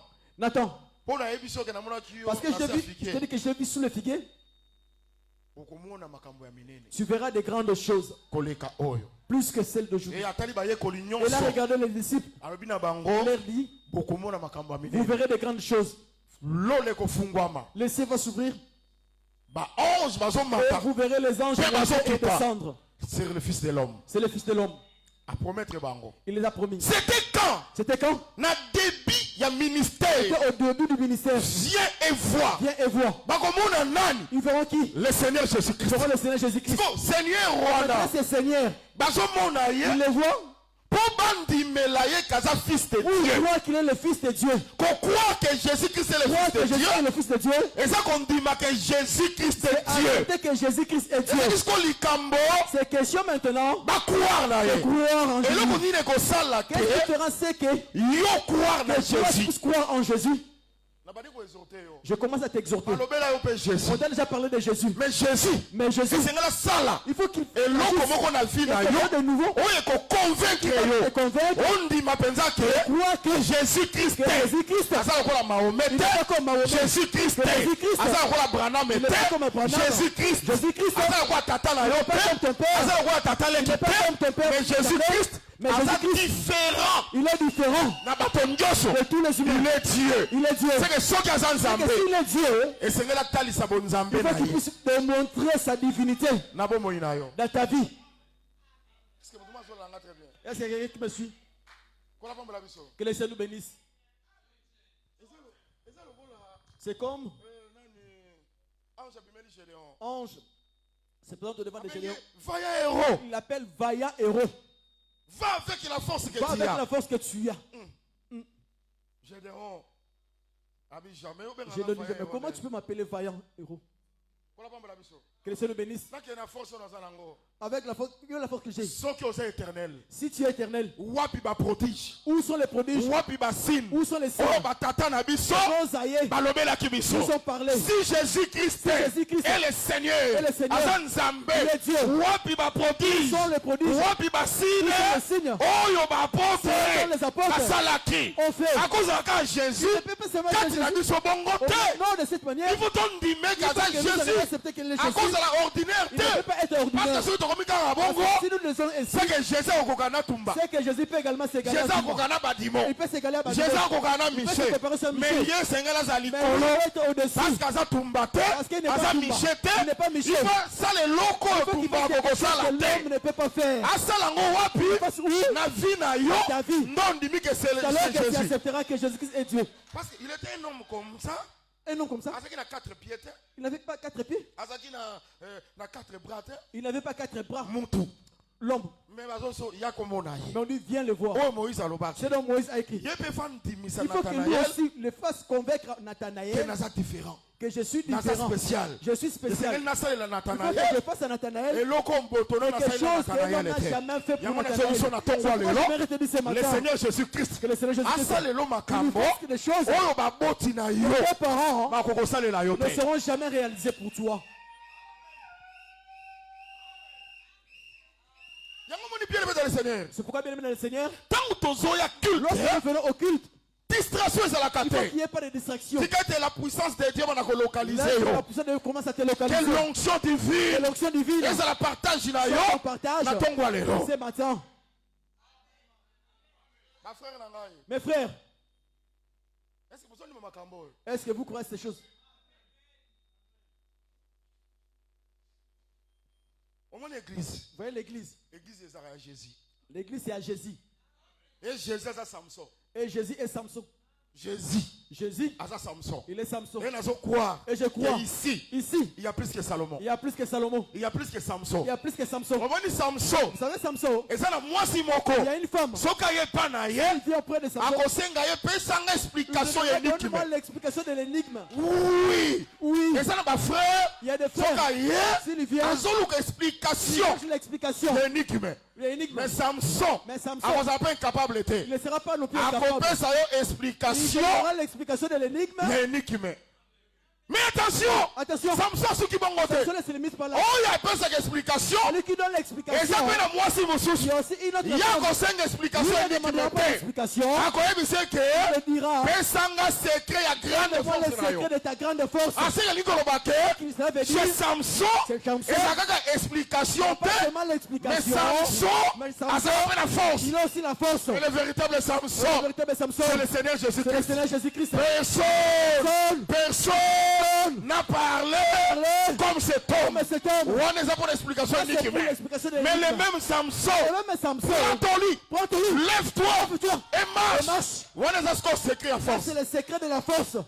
Parce que je t'ai dit que je t'ai vu sous le figuier. Tu verras des grandes choses plus que celles d'aujourd'hui. Et là, regardez les disciples. Il leur dit, vous verrez des grandes choses. Les cieux vont s'ouvrir. Et vous verrez les anges et descendre. C'est le Fils de l'homme. C'est le Fils de l'homme. Il les a promis. C'était quand? C'était quand? Il y a ministère. C'était au début du ministère. Viens et vois. Viens et vois. Ils verront qui? Le Seigneur Jésus-Christ. Ils verront le Seigneur Jésus-Christ. Seigneur Rwanda. C'est Seigneur. Ils les voient. Oui, il croit qu'il est le Fils de Dieu. Qu'on croit que Jésus-Christ est le Fils de Dieu. Et ça qu'on dit que Jésus-Christ est Dieu. Que Jésus-Christ est Dieu. C'est question maintenant de croire en Jésus. Qu'est-ce qui fera c'est que tu croire en Jésus? Je commence à t'exhorter. On a déjà parlé de Jésus. Mais Jésus, il faut qu'il fasse de nouveau. On croit que Jésus-Christ est. Jésus-Christ est comme Mahomet. Il n'est pas comme Mahomet. Jésus-Christ est. Jésus-Christ est comme Abraham. Jésus-Christ est pas comme ton père. Il n'est pas comme ton père. Mais Jésus-Christ, il est différent de tous les humains. Il est Dieu. Il est Dieu. C'est que s'il est Dieu, il faut qu'il puisse te montrer sa divinité dans ta vie. Est-ce qu'il y a quelqu'un qui me suit? Que le Seigneur nous bénisse. C'est comme ange se présente devant des Gédéons. Il l'appelle vaillant héros. Va avec la force que tu as. Gédéon. Je le disais, mais comment tu peux m'appeler vaillant héros? Que le Seigneur bénisse. Avec la force que j'ai. Si tu es éternel, où sont les prodiges? Où sont les signes? Ils sont parlés. Si Jésus-Christ est le Seigneur, il est Dieu. Où sont les prodiges? Où sont les signes? Où sont les apôtres? On fait. À cause de Jésus, non, de cette manière, il faut accepter qu'il est Jésus. À cause de l'ordinaire, il ne peut pas être ordinaire. Parce que si nous le faisons ainsi, c'est que Jésus peut également s'égaler à Dieu. Il peut s'égaler à Dieu. Il peut se préparer sur Michel. Mais il est au-dessus. Parce qu'il n'est pas Michel. Il n'est pas Michel. Il faut qu'il fasse quelque chose que l'homme ne peut pas faire. Ta vie. C'est alors que tu accepteras que Jésus-Christ est Dieu. Parce qu'il était un homme comme ça. Un homme comme ça. Il n'avait pas 4 pieds. Il n'avait pas 4 bras. L'homme. Mais on dit viens le voir. C'est donc Moïse a écrit. Il faut que lui aussi le fasse convaincre Nathanaël que je suis différent. Je suis spécial. Il faut que je fasse à Nathanaël quelque chose que l'homme n'a jamais fait pour Nathanaël. Le Seigneur Jésus-Christ. Que le Seigneur Jésus-Christ. Il fait des choses que tes parents ne seront jamais réalisées pour toi. C'est pourquoi bien aimé dans le Seigneur, lorsque nous venons au culte, Distraction, c'est la Il faut qu'il n'y ait pas de distraction. C'est la puissance de Dieu, on a localisé. La puissance de Dieu commence à te localiser. Quelle l'onction divine. L'onction divine. Et c'est la partage. C'est matin. Mes frères, est-ce que vous croyez ces choses? Vous voyez l'église? L'église c'est à Jésus. Et Jésus est Samson. Et Jésus est Samson. Jésus, il est Samson. Et je crois ici, il y a plus que Salomon. Il y a plus que Salomon. Il y a plus que Samson. Il y a plus que Samson. Samson. Vous savez Samson? Et ça, moi, si il y a une femme. Il vient auprès de Samson. Donne-moi l'explication de l'énigme. Oui. Oui. Et ça, ma frère. Il y a des frères. S'il vient. L'explication. L'énigme. Mais Samson, incapable. Il ne sera pas non plus incapable. Il aura l'explication de l'énigme. Mais attention, Samson qui ne se limite pas là. Oh, il y a pas cette explication. Celui qui donne l'explication. Et ça fait la moi si mon souci. Il y a aussi une autre explication. Il ne demandera pas d'explication. Il dira. Secret de ta grande force. C'est Samson. Et explication. Mais Samson a la force. Il a aussi la force. Et le véritable Samson. C'est le Seigneur Jésus-Christ. Personne n'a parlé comme cet homme. On n'est pas pour l'explication unique. Mais le même Samson, prends ton lit, lève-toi et marche. On est à ce qu'on s'écrit à force. C'est le secret de la force.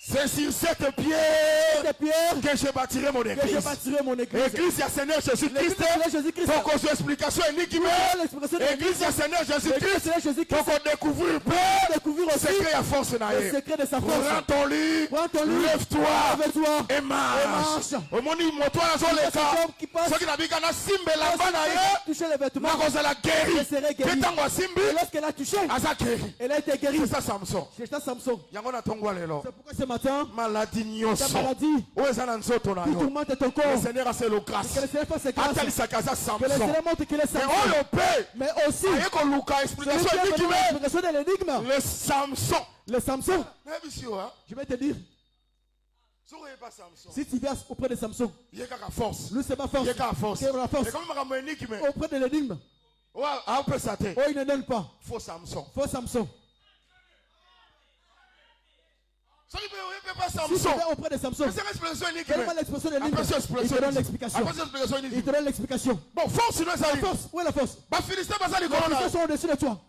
C'est sur cette pierre que je bâtirai mon église. Église, il y a Seigneur Jésus-Christ. Pour qu'on ait explication unique. Église, il y a Seigneur Jésus-Christ. Pour qu'on découvre le secret à force. Le secret de sa force. Prends ton lit, lève-toi et marche. Au moment où toi dans les cas, ceux qui n'habitent qu'à Simbe là-bas, toucher les vêtements, elle a guéri. Et lorsqu'elle a touché, elle a été guérie. C'est ça Samson. C'est ça Samson. C'est pourquoi ce matin, maladie, ta maladie, qui tourmente ton corps, le Seigneur a fait le grâce. Que le Seigneur fasse grâce. Que le Seigneur montre qu'il est Samson. Mais aussi, l'explication de l'énigme. Le Samson. Je vais te dire. Si tu viens auprès de Samson, lui c'est ma force. C'est la force. Auprès de l'énigme. Oh, il ne donne pas. Faux Samson. Si tu viens auprès de Samson, donne-moi l'expression de l'énigme. Il te donne l'explication. Bon, force, où est la force? Les Philistins sont au-dessus de toi.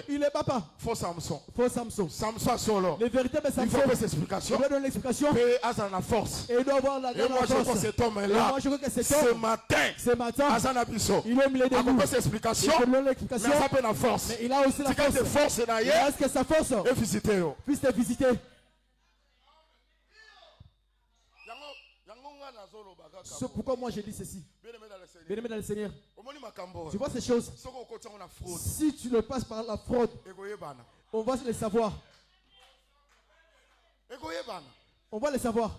Il est papa. Faux Samson. Samson solo. Le véritable Samson. Il faut faire l'explication. Il doit donner l'explication. Et la force. Et il doit avoir la force. Je crois que cet homme-là, ce matin, il est au milieu de nous. Il donne l'explication. Mais il a aussi la force. Est-ce que sa force puisse te visiter? C'est pourquoi moi je dis ceci. Bien-aimé dans le Seigneur, tu vois ces choses. Si tu le passes par la fraude, on va le savoir. On va le savoir.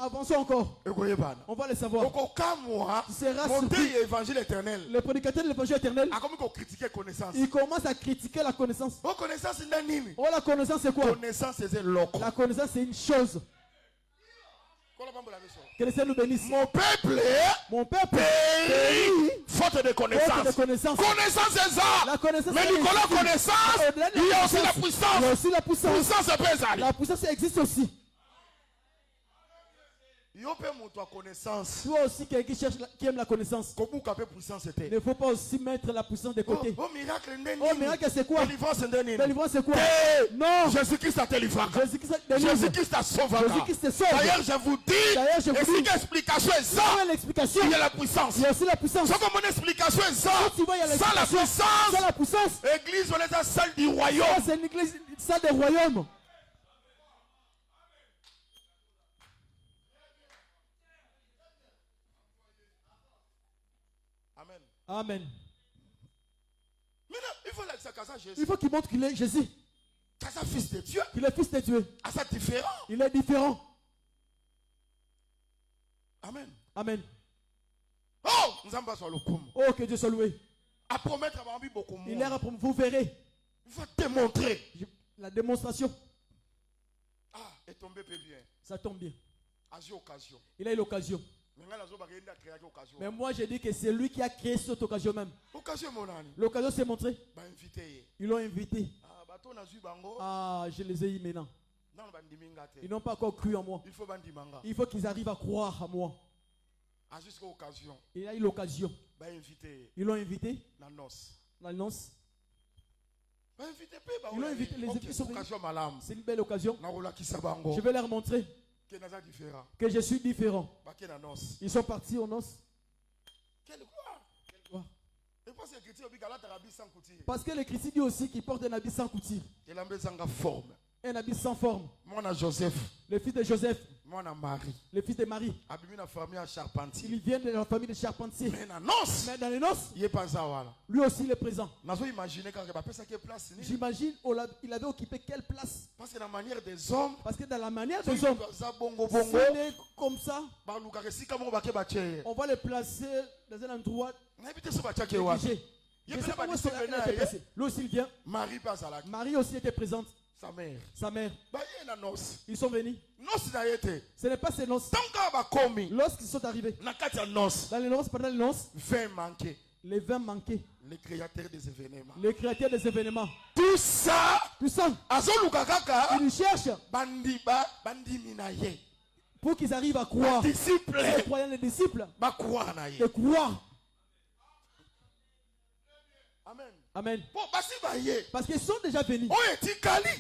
Avançons encore. On va le savoir. Tu seras surpris. Le prédicateur de l'évangile éternel, il commence à critiquer la connaissance. Oh, la connaissance c'est quoi? La connaissance c'est une chose. Que le Seigneur nous bénisse. Mon peuple périt faute de connaissance. Connaissance c'est ça. Mais Nicolas, connaissance, il y a aussi la puissance. Il y a aussi la puissance. La puissance existe aussi. Toi aussi quelqu'un qui aime la connaissance. Il ne faut pas aussi mettre la puissance de côté. Oh, miracle c'est quoi? Délivrance c'est quoi? Non. Jésus-Christ a délivré. Jésus-Christ a sauvé. D'ailleurs je vous dis, si l'explication est ça, il y a la puissance. Il y a aussi la puissance. Sans mon explication est ça, sans la puissance, l'église on est la salle du royaume. C'est une église, salle du royaume. Amen. Il faut qu'il montre qu'il est Jésus. Fils de Dieu. Qu'il est fils de Dieu. Différent. Il est différent. Amen. Amen. Oh, Oh, que Dieu soit loué. À promettre beaucoup moins. Il est à promettre, vous verrez. Il va démontrer. La démonstration. Ah, est tombé bien. Ça tombe bien. Occasion. Il a eu l'occasion. Mais moi, j'ai dit que c'est lui qui a créé cette occasion même. L'occasion s'est montrée. Ils l'ont invité. Ah, je les ai eu maintenant. Ils n'ont pas encore cru en moi. Il faut qu'ils arrivent à croire en moi. Il a eu l'occasion. Ils l'ont invité. La noce. Ils l'ont invité. Les invités sont venus. C'est une belle occasion. Je vais leur montrer que je suis différent. Ils sont partis aux noces. Quelle gloire. Parce que l'Écriture dit aussi qu'il porte un habit sans couture. Un habit sans forme. Le fils de Joseph. Le fils de Marie. Il vient de la famille de charpentiers. Mais dans les noces, lui aussi il est présent. J'imagine il avait occupé quelle place. Parce que dans la manière des hommes, ce n'est comme ça. On va les placer dans un endroit négligé. Je ne sais pas où est-ce qu'elle a été placée. Lui aussi il vient. Marie aussi était présente. Sa mère. Ils sont venus. Ce n'est pas ces noces. Lorsqu'ils sont arrivés dans les noces, pendant les noces, les vins manquaient. Le créateur des événements. Le créateur des événements. Tout ça. Ils cherchent pour qu'ils arrivent à croire. Les croyants, les disciples, de croire. Amen. Amen. Parce qu'ils sont déjà venus.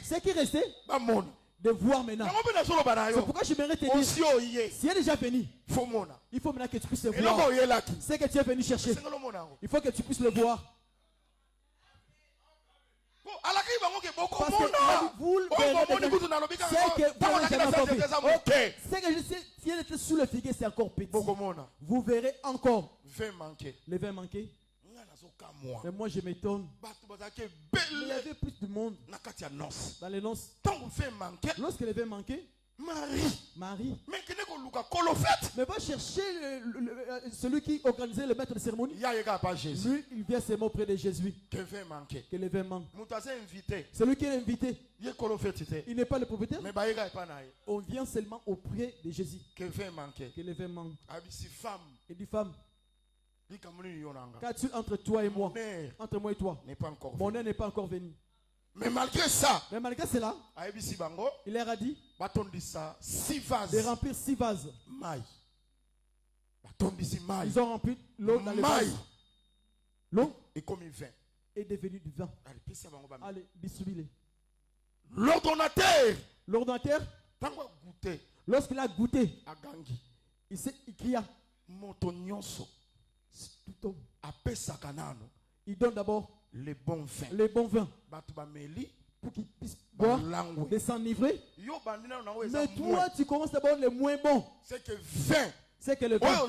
Ce qui restait, de voir maintenant. C'est pourquoi je m'aimerais te dire, si est déjà venu, il faut maintenant que tu puisses le voir. C'est que tu es venu chercher. Il faut que tu puisses le voir. Parce que vous le verrez. C'est que je sais, si elle était sous le figuier, c'est encore petit. Vous verrez encore les vins manqués. Mais moi je m'étonne. Il y avait plus de monde dans les noces. Lorsque les vins manquaient, Marie. Mais va chercher celui qui organisait le maître de cérémonie. Lui, il vient seulement auprès de Jésus. Que les vins manquent. Celui qui est invité. Il n'est pas le propriétaire. On vient seulement auprès de Jésus. Que les vins manquent. Il dit femme. Qu'as-tu entre toi et moi? Entre moi et toi. Mon heure n'est pas encore venue. Mais malgré ça, cela, il leur a dit de remplir 6 vases. Ils ont rempli l'eau dans les vases. L'eau est devenue du vin. Allez, distribuez-les. L'ordonnateur, lorsqu'il a goûté, il cria. Il donne d'abord les bons vins. Pour qu'ils puissent boire et s'enivrer. Mais toi, tu commences d'abord les moins bons. C'est que vin. C'est que le vin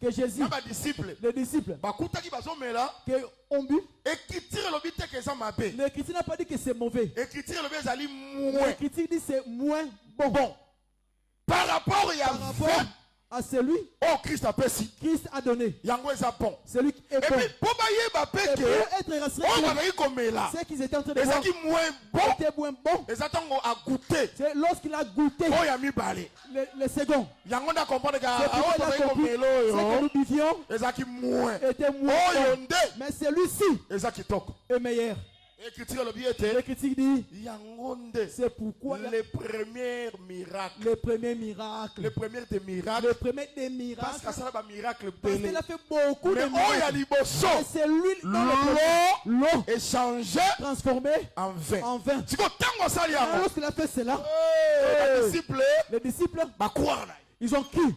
que Jésus, les disciples, que ont bu. L'Écriture n'a pas dit que c'est mauvais. L'Écriture dit que c'est moins bon. Par rapport à celui Christ a donné. Celui qui est bon. Et pour être rassuré, c'est qu'ils étaient en train de boire. Était moins bon. C'est lorsqu'il a goûté le second. C'est pourquoi il a compris que nous buvions était moins bon. Mais celui-ci est meilleur. L'Écriture dit c'est pourquoi les premiers miracles. Le premier des miracles. Parce qu'il a fait beaucoup de miracles. C'est lui l'eau est changée, transformée en vin. Lorsqu'il a fait cela, les disciples ils ont cru.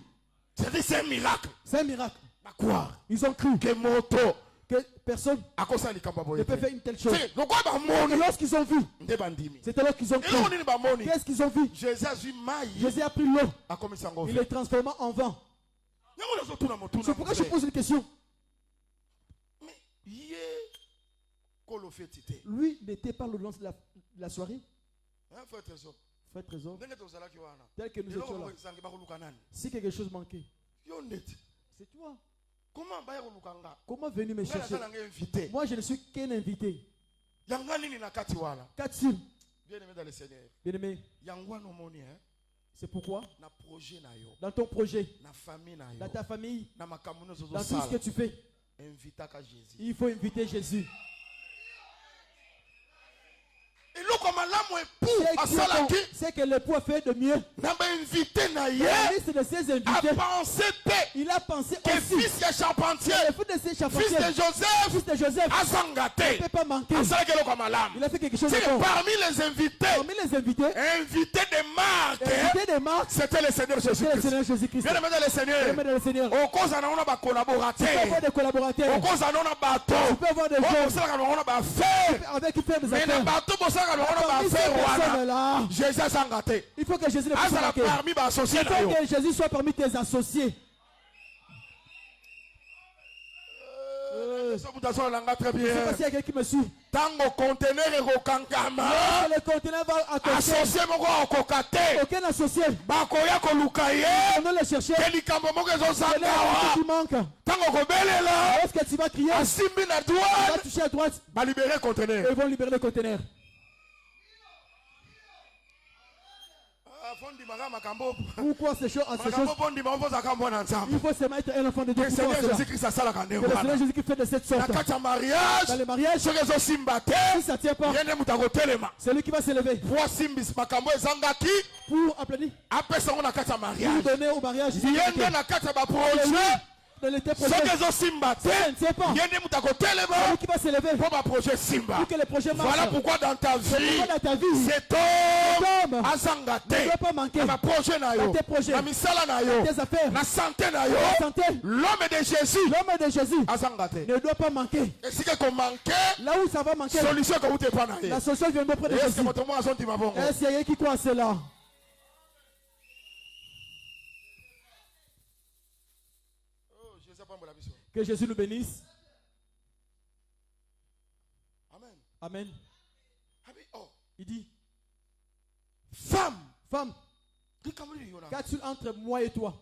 C'est un miracle. C'est un miracle. Ils ont cru que personne ne peut faire une telle chose. Et lorsqu'ils ont vu, c'était là qu'ils ont cru. Qu'est-ce qu'ils ont vu? Jésus a pris l'eau. Il est transformé en vin. C'est pourquoi je pose une question. Lui n'était pas le long de la soirée. Frère Trésor, tel que nous étions là. Si quelque chose manquait, c'est toi. Comment venir me chercher? Moi, je ne suis qu'un invité. Qu'as-tu? Bien-aimé dans le Seigneur. Bien-aimé. C'est pourquoi dans ton projet, dans ta famille, dans tout ce que tu fais, il faut inviter Jésus. C'est que l'époux a fait de mieux. La liste de ses invités, il a pensé que aussi fils de charpentier, fils de Joseph, ne peut pas manquer. Il a fait quelque chose de bon. Parmi les invités, invités de marque, c'était le Seigneur Jésus-Christ. Bien aimé dans le Seigneur, au cause on a des collaborateurs, tu peux avoir des collaborateurs, au cause on a des bateaux, tu peux avoir des gens avec qui faire des affaires. Il faut que Jésus ne puisse pas manquer. Il faut que Jésus soit parmi tes associés. Je sais pas s'il y a quelqu'un qui me suit. Tango conteneur et le conteneur va associé aucun associé. On va le chercher. Qui manque. Lorsque tu vas crier, tu vas toucher à droite. Ils vont libérer le conteneur. Pourquoi ces choses? Il faut se mettre un enfant de Dieu. Que le Seigneur Jésus-Christ fait de cette sorte. Dans les mariages, si ça ne tient pas, c'est lui qui va se lever pour applaudir, pour donner au mariage. Dans l'été prochain, qui va s'élever pour que le projet marche. Voilà pourquoi dans ta vie, cet homme ne doit pas manquer dans tes projets, dans tes affaires, la santé, l'homme de Jésus ne doit pas manquer. Là où ça va manquer, la solution vient auprès de Jésus. Est-ce qu'il y a quelqu'un qui croit à cela? Que Jésus nous bénisse. Amen. Amen. Il dit, femme, qu'as-tu entre moi et toi?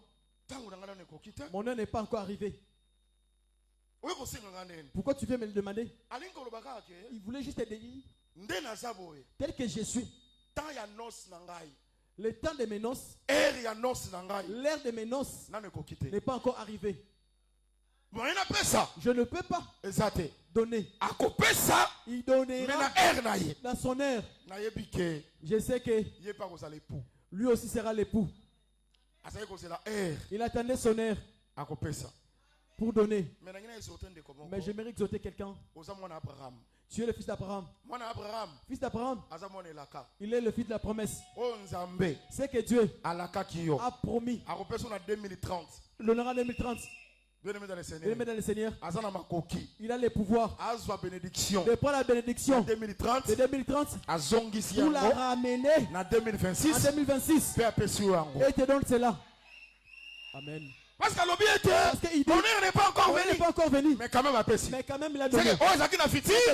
Mon heure n'est pas encore arrivée. Pourquoi tu viens me le demander? Il voulait juste te dire, tel que je suis, le temps de mes noces, l'ère de mes noces n'est pas encore arrivé. Je ne peux pas donner. Il donnera dans son air. Je sais que lui aussi sera l'époux. Il attendait son air pour donner. Mais j'aimerais exhorter quelqu'un. Tu es le fils d'Abraham. Fils d'Abraham, il est le fils de la promesse. C'est que Dieu a promis. L'honneur en 2030. Bien-aimé dans le Seigneur, il a le pouvoir de prendre la bénédiction de 2030 pour la ramener en 2026 et te donne cela. Amen. Parce que l'honneur n'est pas encore venu. Mais quand même il a donné.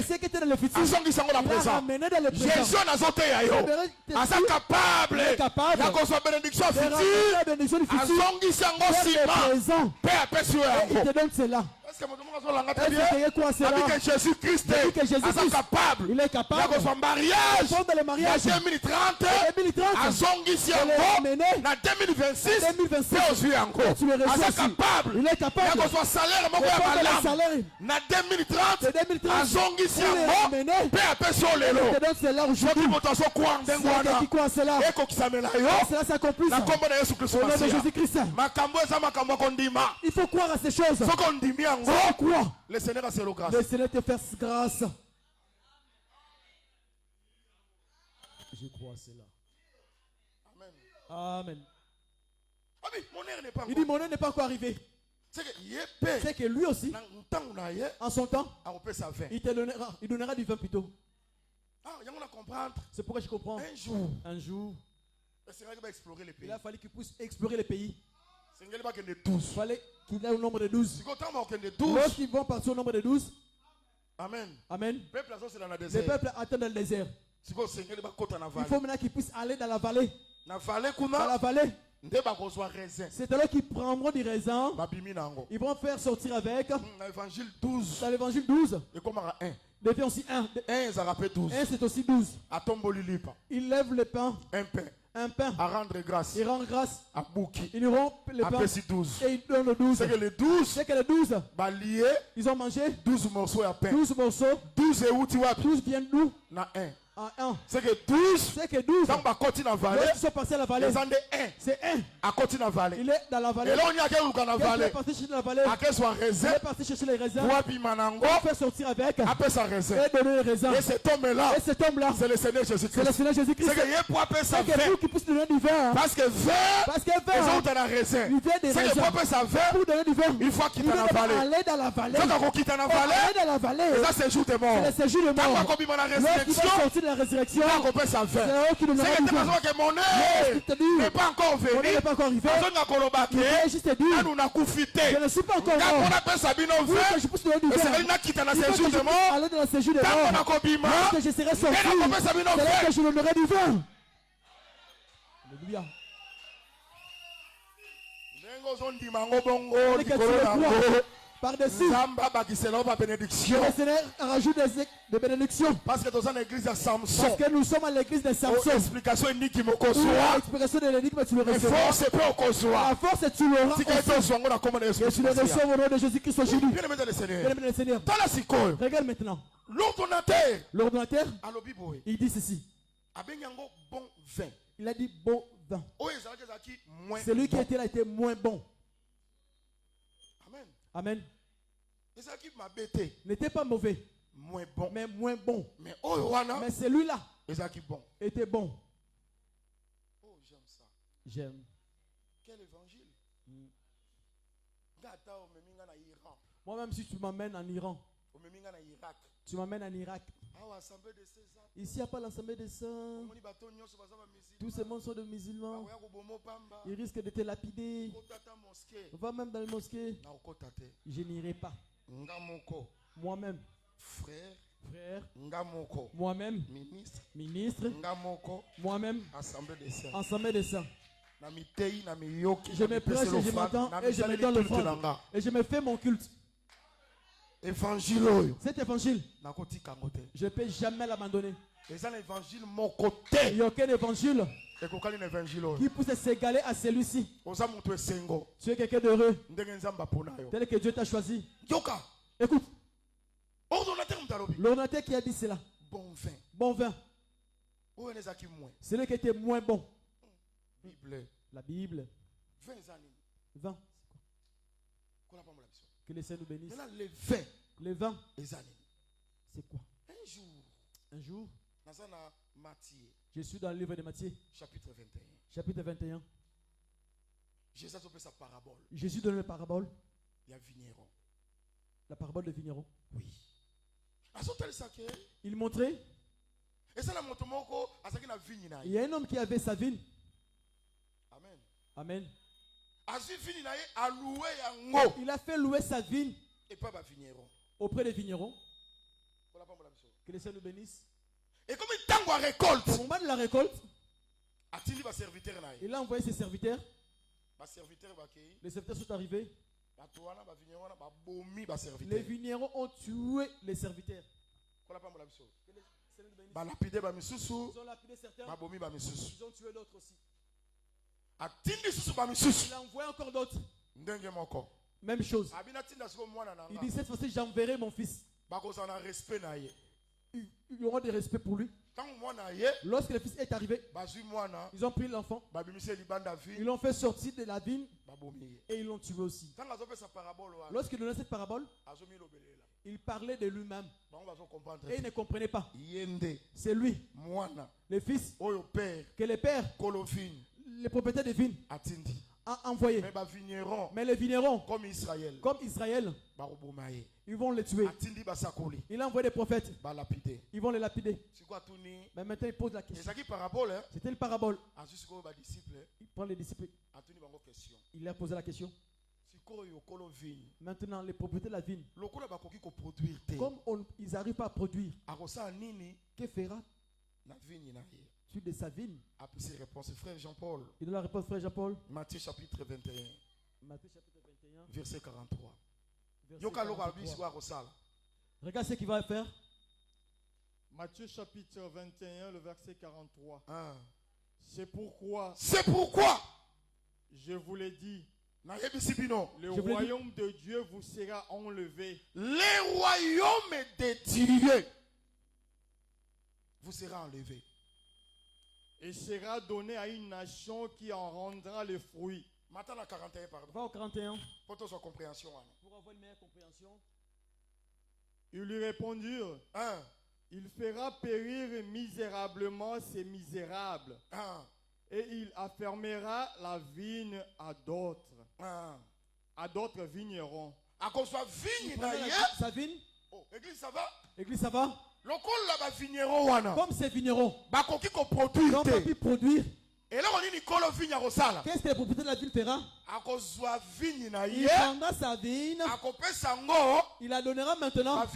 C'est que tu es dans le futur. Il a ramené dans le présent. Jésus est capable de bénédiction future. Il te donne cela. Que Jésus-Christ est capable. Il est capable de son mariage dans le mariage 2030 à na 2026 capable. Il est capable de son salaire na 2030 azongisi yango pe apeso lelo cela s'accomplit na kombo na Yesu Kristo. Au nom de Jésus-Christ. Makambo eza makambo kondima. Il faut croire à ces choses. Le Seigneur a fait grâce. Le Seigneur te fait grâce. Je crois à cela. Amen. Amen. Il dit mon heure n'est pas encore arrivé. C'est que lui aussi, en son temps, il donnera du vin plutôt. C'est pourquoi je comprends. Un jour, il a fallu qu'il puisse explorer le pays. Il fallait qu'il ait au nombre de 12. Lorsqu'ils vont partir au nombre de 12, Amen. Amen. Le peuple attend dans le désert. Il faut maintenant qu'ils puissent aller dans la vallée. Dans la vallée, C'est alors qu'ils prendront des raisins. Ils vont faire sortir avec. Dans l'évangile 12. Dans l'évangile 12. Et comme 1. Il fait aussi 1. 1, ça rappelle 12. 1, c'est aussi 12. Il lève le pain. Un pain. À rendre grâce. Il rend grâce. À bouki. Il rompt le pain. Après 12. Et il donne le 12. C'est que les 12. C'est que les 12. Ils ont mangé 12 morceaux à pain. 12 morceaux. 12 et où tu vois? 12 viennent d'où? Na 1. C'est que 12. C'est que 12. Quand on continue à vallée. Ils sont passés à la vallée. C'est 1. À continuer à vallée. Il est dans la vallée. Et là on y a quelqu'un dans la vallée. Il est parti chercher la vallée. À quel soit raisin. Il est parti chercher les raisins. Pour faire sortir avec. Après ça raisin. Et donner les raisins. Et cet homme-là. Et cet homme-là. C'est le Seigneur Jésus-Christ. C'est le Seigneur Jésus-Christ. C'est que il pour appeler ça vin. C'est vous qui pousse donner du vin. Parce que vin. Ils ont dans la raisin. C'est que pour appeler ça vin. Pour donner du vin. Une fois qu'il est dans la vallée. Aller dans la vallée. Quand on quitte dans la vallée. Aller dans la vallée. Et ça c'est le séjour des morts. C'est le séjour des morts. Quand on dans la résurrection. Lorsqu'il va sortir de la résurrection. On peut ça faire. C'est eux qui nous c'est que mon nez n'est pas encore venu. Mon nez n'est pas encore arrivé. Je juste dit. Je ne suis pas encore mort. On appelle ça bino vin. Je pousse le et c'est là qui t'a dans le séjour des morts. Aller dans le séjour des morts. Lorsque je serai sorti. C'est là que je donnerai du vin. Alléluia. Par-dessus. Le Seigneur rajoute des bénédictions. Parce que dans l'église de Samson. Parce que nous sommes à l'église de Samson. L'explication énigme au l'explication de l'énigme, tu le recevras. La force est tu l'auras. Et tu le reçois au nom de Jésus-Christ aujourd'hui. Bien-aimé dans le Seigneur. Bien-aimé dans le Seigneur. Regarde maintenant. L'ordonnateur. Il dit ceci. Il a dit bon vin. Celui qui était là était moins bon. Amen. N'était pas mauvais. Mais moins bon. Mais celui-là était bon. Oh, j'aime ça. J'aime. Quel évangile? Moi-même, si tu m'amènes en Iran, tu m'amènes en Irak. Ici, il n'y a pas l'assemblée des saints. Tous ces monde sont des musulmans. Ils risquent de te lapider. Va même dans les mosquées. Je n'irai pas. Moi-même. Frère. Moi-même. Ministre. Moi-même. Assemblée des saints. Je me prêche et je m'attends et je me donne l'offrande. Et je me fais mon culte. Cet évangile, je ne peux jamais l'abandonner. Il n'y a aucun évangile qui puisse s'égaler à celui-ci. Tu es quelqu'un d'heureux, tel que Dieu t'a choisi. Écoute, l'ordonnateur qui a dit cela. Bon vin. Celui qui était moins bon. La Bible. 20. Que les saints nous bénissent. Les vins. C'est quoi? Un jour. Je suis dans le livre de Matthieu. Chapitre 21. Jésus donne la parabole. La parabole de vigneron. Oui. Il montrait. Il y a un homme qui avait sa vigne. Amen. Amen. Il a fait louer sa vigne auprès des vignerons. Que les saints nous bénissent. Et comme il tango à récolte, au moment de la récolte, il a envoyé ses serviteurs. Les serviteurs sont arrivés. Les vignerons ont tué les serviteurs. Ils ont lapidé certains. Ils ont tué d'autres aussi. Il a envoyé encore d'autres. Même chose. Il dit cette fois-ci j'enverrai mon fils. Ils auront des respects pour lui. Lorsque le fils est arrivé, ils ont pris l'enfant. Ils l'ont fait sortir de la vigne et ils l'ont tué aussi. Lorsqu'il donnait cette parabole, il parlait de lui-même et il ne comprenait pas. C'est lui, le fils, que le père, les propriétaires des vignes, a envoyé. Mais les vignerons, comme Israël, ils vont les tuer. Il a envoyé des prophètes. Ils vont les lapider. Mais maintenant il pose la question. C'était une parabole. Il prend les disciples. Il leur a posé la question. Maintenant les propriétaires de la vigne, comme ils n'arrivent pas à produire, que fera fruit de sa vigne. Après ces réponses, frère Jean-Paul. Il donne la réponse, frère Jean-Paul. Matthieu chapitre 21. Matthieu chapitre 21. Verset 43. Verset 43. Regarde ce qu'il va faire. Matthieu chapitre 21, le verset 43. Ah. C'est pourquoi je vous l'ai dit. Le royaume de Dieu vous sera enlevé. Le royaume de Dieu vous sera enlevé. Et sera donné à une nation qui en rendra le fruit. Maintenant à 41, pardon. Va au 41. Pour ton compréhension. Pour avoir une meilleure compréhension. Ils lui répondirent. Il fera périr misérablement ces misérables. Et il affermera la vigne à d'autres. À d'autres vignerons. À cause de vigne, sa vigne. Oh, église, ça va? Église, ça va? Comme ces vignerons. Ils n'ont pas pu produire. Et là, on dit qu'est-ce que le propriétaire de la vigne fera? Il prendra sa vigne. Il la donnera maintenant à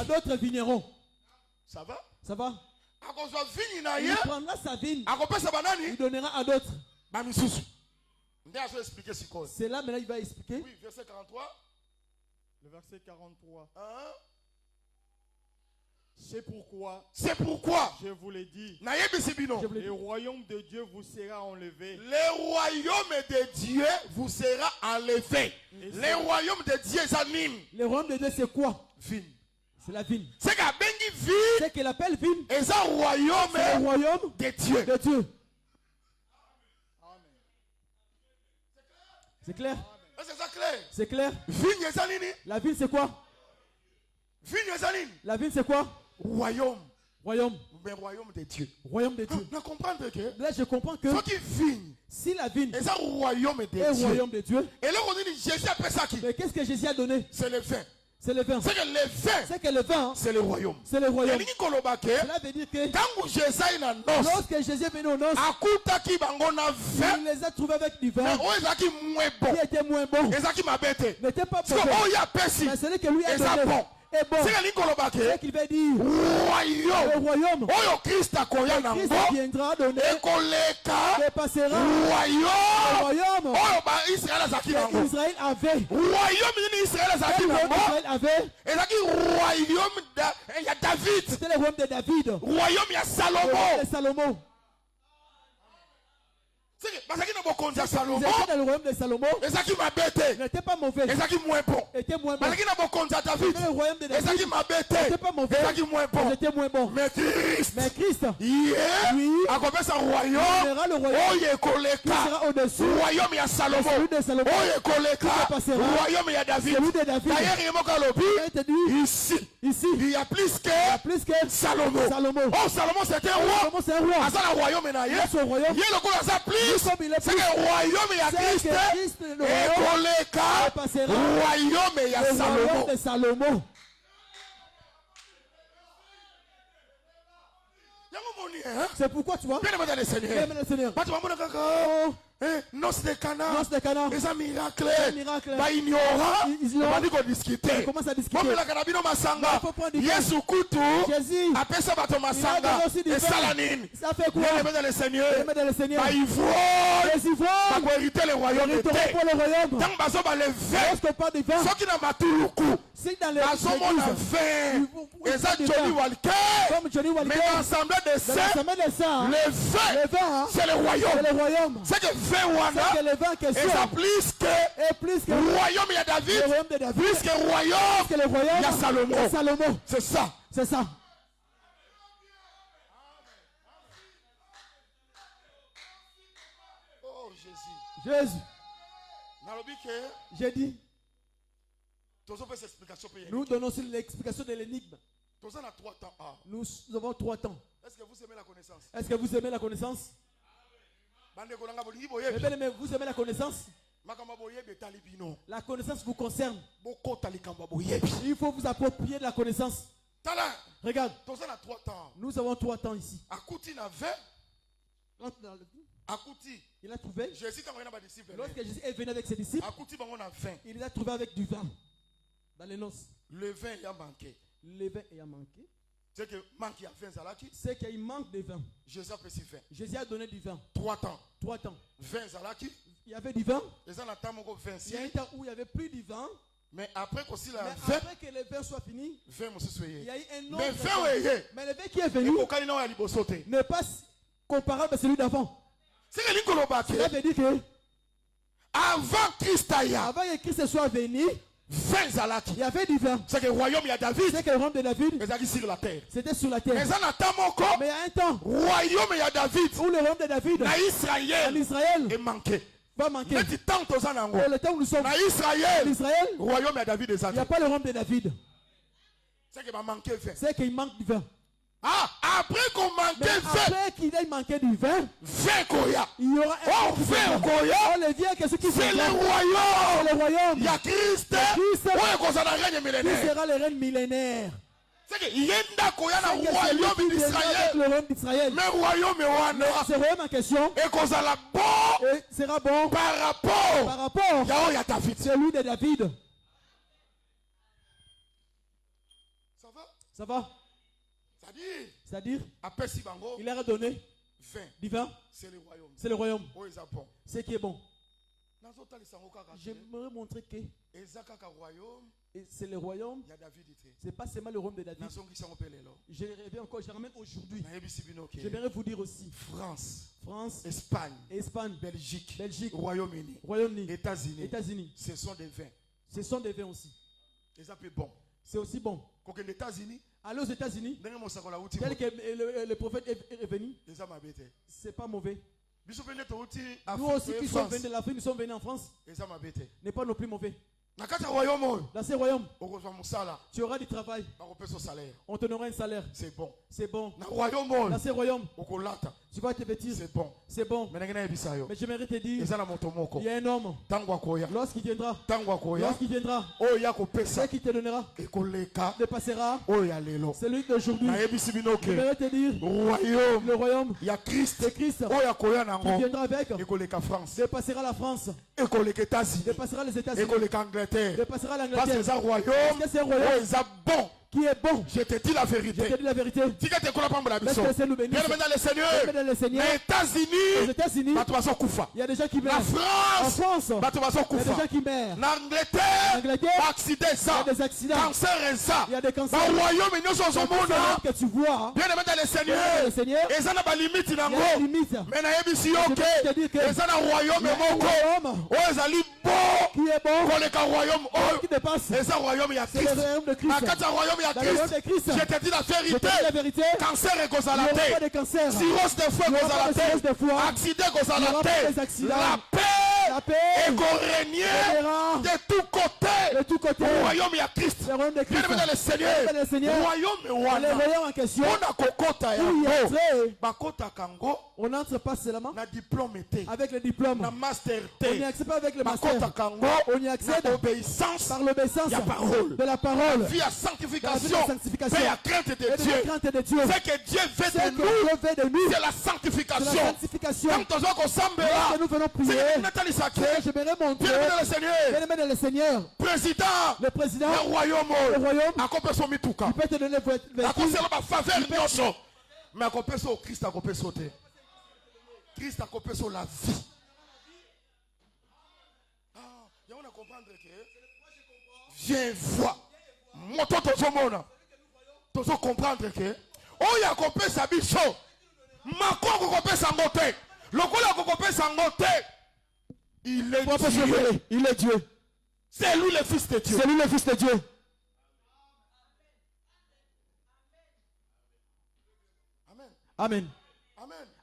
d'autres vignerons. Ça va? Ça va? Il prendra sa vigne. Il donnera à d'autres. C'est là maintenant il va expliquer. Oui, verset 43. Le verset 43. C'est pourquoi je vous l'ai dit. Le royaume de Dieu vous sera enlevé. Le royaume de Dieu vous sera enlevé. Le royaume de Dieu est le royaume de Dieu c'est quoi? Vigne. C'est la vigne. C'est qu'il appelle vigne. Et ça royaume de Dieu. De Dieu. C'est clair? C'est ça clair? C'est clair? Vigne. La vigne c'est quoi? Vigne. La vigne c'est quoi? Royaume. Royaume. Mais royaume de Dieu. Royaume de Dieu. Là, je comprends que si la vigne est un royaume de Dieu. Royaume de Dieu. Et là, on dit Jésus appelle ça qui? Mais qu'est-ce que Jésus a donné? C'est le vin. C'est le vin. C'est que le vin, c'est le royaume. C'est le royaume. Cela veut dire que lorsque Jésus est venu aux noces, il les a trouvés avec du vin qui était moins bon. N'était pas bon. Mais celui que lui a donné est bon. C'est qu'il veut dire le royaume. Christ viendra donner dépassera le royaume Israël avait. C'était le royaume de David. Royaume de Salomon. Dans le royaume de Salomon, n'était pas mauvais. Était moins bon. Le royaume de David n'était pas mauvais. Était moins bon. Mais Christ, lui, royaume, le royaume qui sera au-dessus. Royaume de Salomon. Royaume de David. Ici, il y a plus que Salomon. Oh, Salomon c'était un roi. C'est un roi. Le royaume il y a le plus. C'est que le royaume il y a Christ. Et le royaume il y a Salomon. C'est pourquoi tu vois. Bien aimé dans le Seigneur. Noce de Cana. Les un miracle. Bah ignorant. On dit qu'on discute. On commence à discuter. Yesu kutu. Après ça va tomber masanga. Et salanine. Ça fait quoi? Bien aimé dans le Seigneur. Bah ivrogne. Bah pour hériter le royaume de Dieu. Tant bazo ba le vin. Ceux qui n'ont pas tout le coup. Bazo mon vin. Et ça Johnny Walker. Mais l'ensemble des saints. Le vin. C'est le royaume. C'est que vin wana. Et ça plus que le royaume il y a David. Plus que le royaume il y a Salomon. C'est ça. C'est ça. Oh Jésus. J'ai dit. Nous donnons aussi l'explication de l'énigme. Nous avons 3 temps. Est-ce que vous aimez la connaissance? Est-ce que vous aimez la connaissance? Mais vous aimez la connaissance? La connaissance vous concerne. Il faut vous approprier de la connaissance. Regarde. Nous avons 3 temps ici. Il a trouvé. Lorsque Jésus est venu avec ses disciples, il les a trouvés avec du vin dans les noces. Le vin ayant manqué. Le vin ayant manqué. C'est qu'il manque de vin. Jésus a donné du vin. 3 temps. 3 temps. 20 il y avait du vin. Il y a un temps où il n'y avait plus du vin. Mais après que le vin soit fini, il y a eu un autre. Mais le vin qui est venu n'est pas comparable à celui d'avant. Cela veut dire que avant que Christ soit venu, il y avait du vin. C'est que le royaume de David. C'est que le royaume de David. C'était sur la terre. Mais il y a un temps. Royaume de David. Où le royaume de David. En Israël. Est manqué. Va manquer. Le temps où nous sommes. En Israël. Royaume de David. Il n'y a pas le royaume de David. C'est qu'il manqué vin. C'est qu'il manque du vin. Après qu'on manquait après qu'il ait manqué du vin, il y aura un c'est le royaume. Le royaume. Il y a Christ. Qui sera le règne millénaire. Il y a un royaume d'Israël. Mais royaume ce royaume en question sera bon par rapport à David. Celui de David. Ça va? C'est-à-dire, il leur a donné du vin. C'est le royaume. Ce qui est bon. J'aimerais montrer que c'est le royaume. C'est pas seulement le royaume de David. Je reviens encore, je ramène aujourd'hui. J'aimerais vous dire aussi France, Espagne, Belgique, Royaume-Uni, États-Unis. Ce sont des vins. Ce sont des vins aussi. C'est aussi bon. Aller aux États-Unis, tel que le prophète est venu, c'est pas mauvais. Nous aussi qui sommes venus de l'Afrique, nous sommes venus en France, n'est pas non plus mauvais. Dans ce royaume, tu auras du travail. On te donnera un salaire. C'est bon. Dans ce royaume, tu vas te vêtir. C'est bon. Mais j'aimerais te dire, il y a un homme. Lorsqu'il viendra, ce qui te donnera dépassera celui d'aujourd'hui. J'aimerais te dire, le royaume, il y a Christ qui viendra avec, dépassera la France, dépassera les États-Unis, dépassera l'Angleterre. Parce que c'est un royaume bon. Qui est bon. Je te dis la vérité. Laisse-le nous bénir. Bien le Seigneur. Les États-Unis, il y a des gens qui meurent. La France, il y a des gens qui meurent. L'Angleterre, il y a des accidents. Cancer, il y a des cancers. Le royaume que tu vois. Bien le Seigneur. Il y a des limites. Mais il y a un royaume qui est bon. Qui dépasse. Il y a un royaume de Christ. Je te dis la vérité. Cancer et Gozalate. Cirrhose de feu Gozalate. Accident Gozalate. La paix est régner de tous côtés. Le royaume il y a Christ. Bien le Seigneur. Royaume en question. On n'entre pas seulement avec le diplôme. On n'y accède pas avec le master. On y accède par l'obéissance de la parole. Via sanctification. Et la crainte de Dieu. Ce que Dieu veut de nous, c'est la sanctification. Quand nous venons prier, j'aimerais montrer le Seigneur. Le président, le royaume, il peut te donner faveur. Mais Christ a coupé sauter. Christ a coupé sur la vie. Il y a à comprendre que viens voir. Moto tozomona. Tozo comprendre que oya coupé sa bicho. Mako coupé sa moté. Lokola coupé sa moté. Il est Dieu. Il est Dieu. C'est lui le fils de Dieu. C'est lui le fils de Dieu. Amen.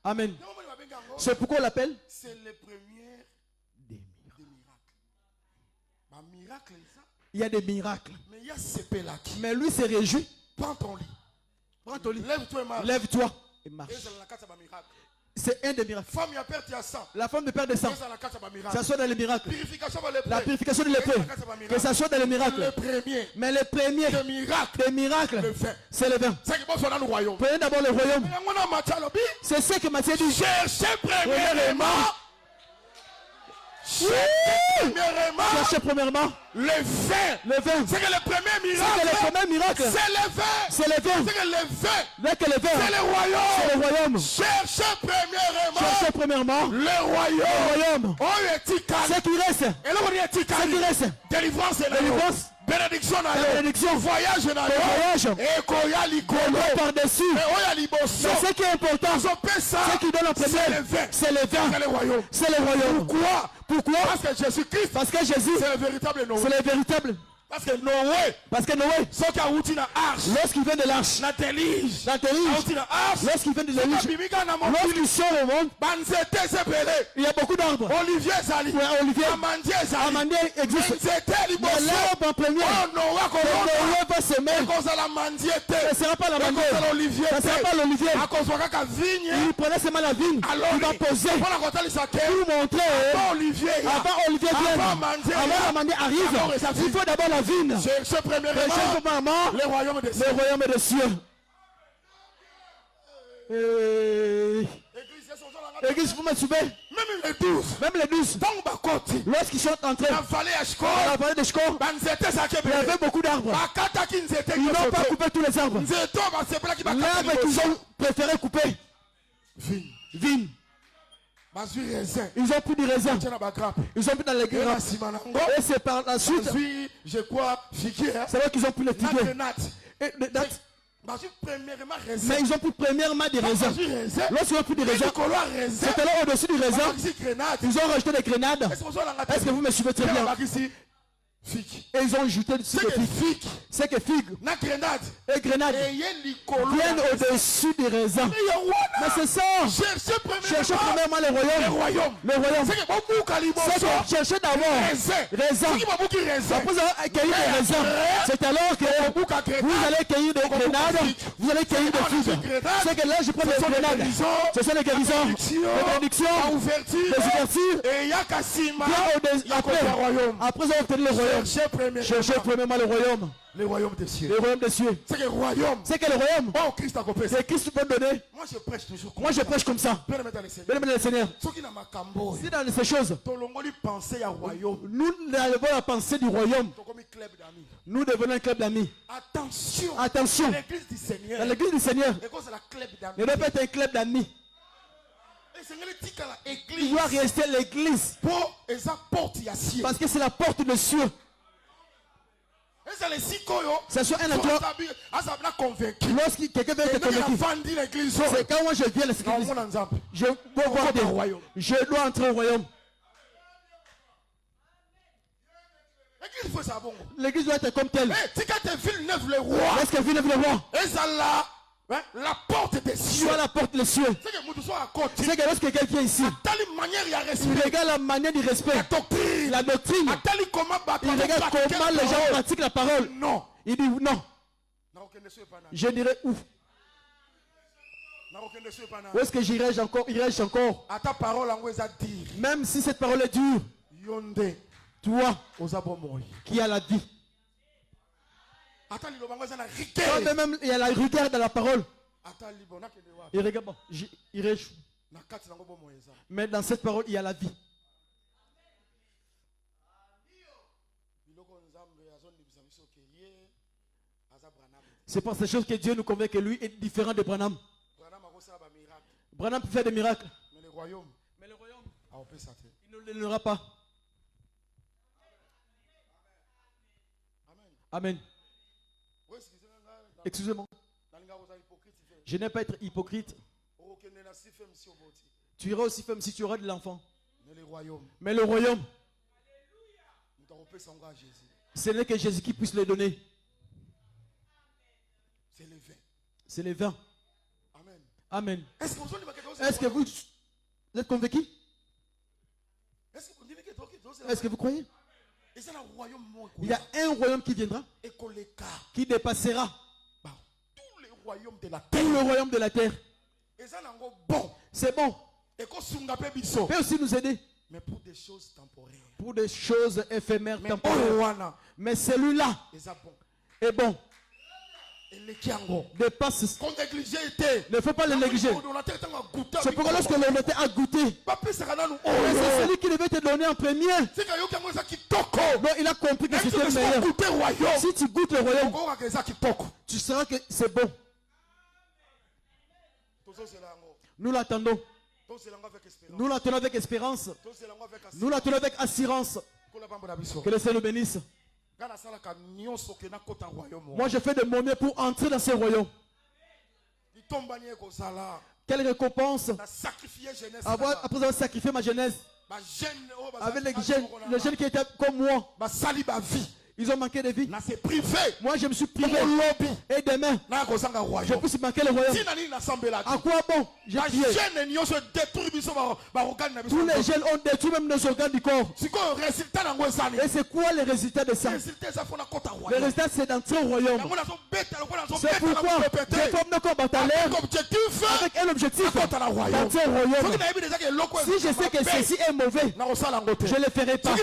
Amen. C'est pourquoi on l'appelle. C'est le premier des miracles. Il y a des miracles. Mais il y a ce pélage. Mais lui se réjouit. Prends ton lit. Lève-toi et marche. Lève-toi et marche. C'est un des miracles. La femme de perte de sang. Ça soit dans les miracles. La purification de l'épée. Que ça soit dans les miracles. Mais le premier des miracles, c'est le vin. Prenez d'abord le royaume. C'est ce que Matthieu dit. Cherchez premièrement Cherchez premièrement le vin. Le vin. C'est que le premier miracle. C'est que le premier miracle. C'est le vin. C'est le vin. C'est que le vin. C'est le royaume. C'est le royaume. Cherchez premièrement. Cherchez premièrement le royaume. Ce qui reste. Ce qui reste. Délivrance. Délivrance. Bénédiction. Voyage. Et par-dessus. Mais ce qui est important, ce qui donne en premier, c'est le vin. C'est le royaume. Pourquoi? Parce que Jésus, c'est le véritable. Parce que Noé, lorsqu'il vient de l'arche, lorsqu'il vient de l'arche, lorsqu'il sort au monde, il y a beaucoup d'arbres. Olivier, Amandier existe. Mais l'arbre en premier, Noé va s'aimer. Ce ne sera pas l'amandier. Ce ne sera pas l'olivier. Il prenait seulement la vigne. Il va poser pour montrer. Avant Olivier vienne, avant l'amandier arrive, il faut d'abord la vigne. Cherchez premièrement le royaume des cieux. Église, vous me suivez? Même les 12. Lorsqu'ils sont entrés dans la vallée de Shkor, il y avait beaucoup d'arbres. Ils n'ont pas coupé tous les arbres. L'arbre qu'ils ont préféré couper, vigne. Ils ont pris du raisin. Ils ont pris dans les grappes. Et c'est par la suite. C'est là qu'ils ont pris les figuiers. Mais ils ont pris premièrement des raisins. Lorsqu'ils ont pris des raisins, c'était là au-dessus du raisin. Ils ont rajouté des grenades. Est-ce que vous me suivez très bien? Et ils ont ajouté dessus des figues. C'est que figues et grenades viennent au-dessus des raisins. Mais c'est ça. Cherchez premièrement le royaume. C'est que cherchez d'abord raisins. Après avoir accueilli des raisins, c'est alors que vous allez cueillir des grenades, vous allez cueillir des figues. C'est que là je prends des grenades. Ce sont les guérisons, les bénédictions, les ouvertures. Et après avoir obtenu le royaume. Cherchez premièrement le royaume. Le royaume des cieux. Le royaume des cieux. C'est que le royaume. C'est que le royaume. Oh, Christ a compris. C'est Christ peut donner. Moi je prêche toujours. Moi je prêche comme ça. Bien-aimé dans le Seigneur. Si dans ces choses, nous avons la pensée du royaume. Nous devenons un club d'amis. Attention. Dans l'église du Seigneur, il doit pas être un club d'amis. Il doit rester l'église. Parce que c'est la porte de cieux. C'est sur un endroit. Lorsque quelqu'un veut être convaincu, c'est quand moi je viens à l'église. Je dois voir des royaumes. Je dois entrer au royaume. L'église doit être comme telle. Lorsque Villeneuve le roi, la porte des cieux. Soit la porte des cieux. C'est que lorsque quelqu'un vient ici, il regarde la manière du respect, la doctrine. Il regarde comment les gens pratiquent la parole. Non. Il dit non. Je dirais où? Où est-ce que j'irai-je encore? Irai-je encore? Même si cette parole est dure, toi qui as la vie. Quand même il y a la rigueur dans la parole. Il regarde, bon, j'irai. Mais dans cette parole, il y a la vie. C'est par ces choses que Dieu nous convainc que lui est différent de Branham. Branham peut faire des miracles. Mais le royaume, il ne le donnera pas. Amen. Excusez-moi. Je n'aime pas être hypocrite. Tu iras aussi ferme si tu auras de l'enfant. Mais le royaume, ce n'est que Jésus qui puisse le donner. C'est les vins. Amen. Est-ce que vous êtes convaincus? Est-ce que vous croyez? Il y a un royaume qui viendra, qui dépassera tout le royaume de la terre. C'est bon. Peut aussi nous aider. Mais pour des choses temporaires. Pour des choses éphémères, temporaires. Mais celui-là est bon. dépasse. Il ne faut pas le négliger. C'est pourquoi lorsque l'honnêteté a goûté, c'est celui qui devait te donner en premier. Non, il a compris que c'était le meilleur. Si tu goûtes le royaume, tu sauras que c'est bon. Nous l'attendons. Nous l'attendons avec espérance. Nous l'attendons avec assurance. Que le Seigneur bénisse. Moi, je fais de mon mieux pour entrer dans ce royaume. Quelle récompense après avoir sacrifié ma jeunesse. Avec les jeunes qui étaient comme moi. Ils ont manqué de vie. Moi, je me suis privé. Et demain, je puisse manquer le royaume. À quoi bon? J'ai prié. Tous les jeunes ont détruit même nos organes du corps. Et c'est quoi le résultat de ça? Le résultat, c'est d'entrer au royaume. C'est pourquoi je forme nos combattants avec un objectif d'entrer au royaume. Si je sais que ceci est mauvais, je ne le ferai pas. Si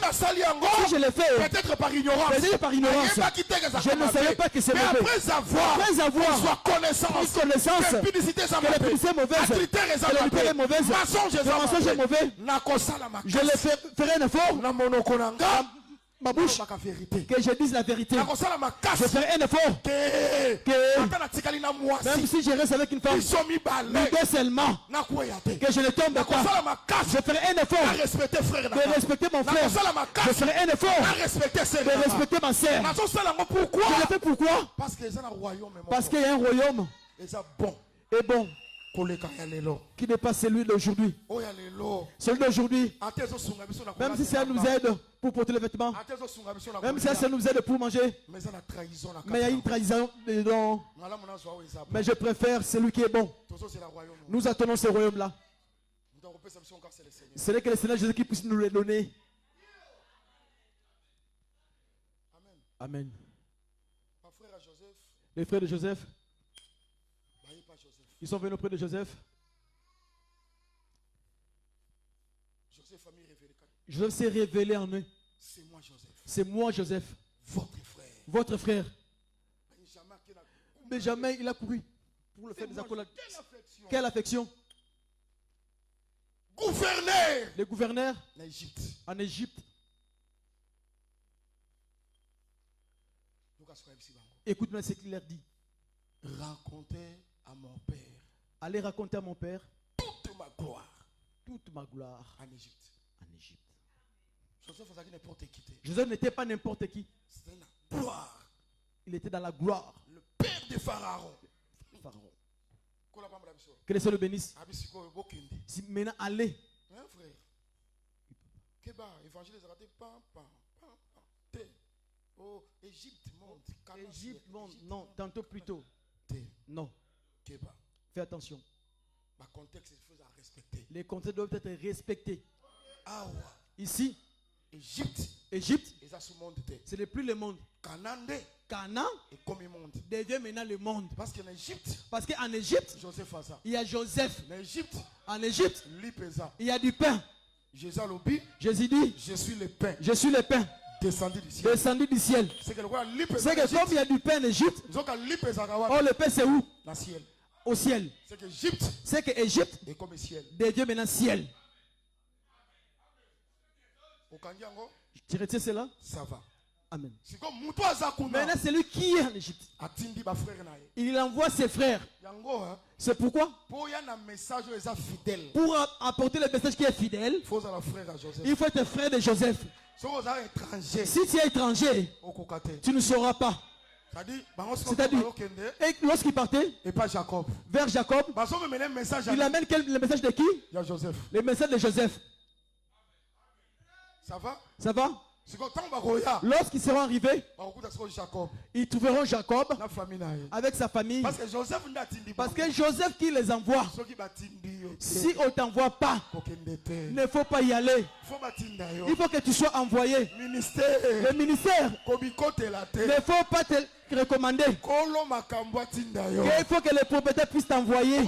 je le fais, peut-être par ignorance, je ne savais pas que c'est mauvais. Après avoir pris connaissance que la publicité est mauvaise, que la lumière est mauvaise, le mensonge est mauvais, je le ferai un effort. Ma bouche, que je dise la vérité. Je ferai un effort que même si je reste avec une femme, nous deux seulement, que je ne tombe pas. Je ferai un effort de respecter mon frère. Je ferai un effort de respecter ma sœur. Je le fais pourquoi? Parce qu'il y a un royaume et bon qui dépasse celui d'aujourd'hui. Celui d'aujourd'hui, même si ça nous aide pour porter les vêtements, même si ça nous aide pour manger, mais il y a une trahison dedans. Mais je préfère celui qui est bon. Nous attendons ce royaume-là. Ce n'est que le Seigneur Jésus qui puisse nous le donner. Amen. Les frères de Joseph, ils sont venus auprès de Joseph. Joseph s'est révélé en eux. C'est moi, Joseph. Votre frère. Benjamin, il a couru pour le faire des accolades. Quelle affection. Les gouverneurs en Égypte. Écoute-moi ce qu'il leur dit. Racontez à mon père. Allez raconter à mon père toute ma gloire. Toute ma gloire en Égypte. Joseph n'était pas n'importe qui. C'était la gloire. Il était dans la gloire. Le père de Pharaon. Que le Seigneur le bénisse. Si maintenant allez. Hein, frère? Évangile oh, Égypte monte. Égypte monte. Non, tantôt plutôt. Non. Fais attention. Les contextes doivent être respectés. Ici, Égypte, ce n'est plus le monde. Canaan devient maintenant le monde. Parce qu'en Égypte, il y a Joseph. En Égypte, il y a du pain. Jésus dit, je suis le pain. Je suis le pain. Descendu du ciel. C'est que comme il y a du pain en Égypte, le pain c'est où? Au ciel. C'est que Égypte devient maintenant ciel. Tu retiens cela? Ça va. Amen. Maintenant c'est lui qui est en Égypte. Il envoie ses frères. C'est pourquoi? Pour apporter le message qui est fidèle, il faut être frère de Joseph. Si tu es étranger, tu ne sauras pas. C'est-à-dire, lorsqu'il partait vers Jacob, il amène le message de qui? Le message de Joseph. Ça va? Ça va? Lorsqu'ils seront arrivés, ils trouveront Jacob avec sa famille. Parce que Joseph qui les envoie. Si on ne t'envoie pas, il ne faut pas y aller. Il faut que tu sois envoyé. Le ministère ne faut pas recommandé. Il faut que les propriétaires puissent t'envoyer.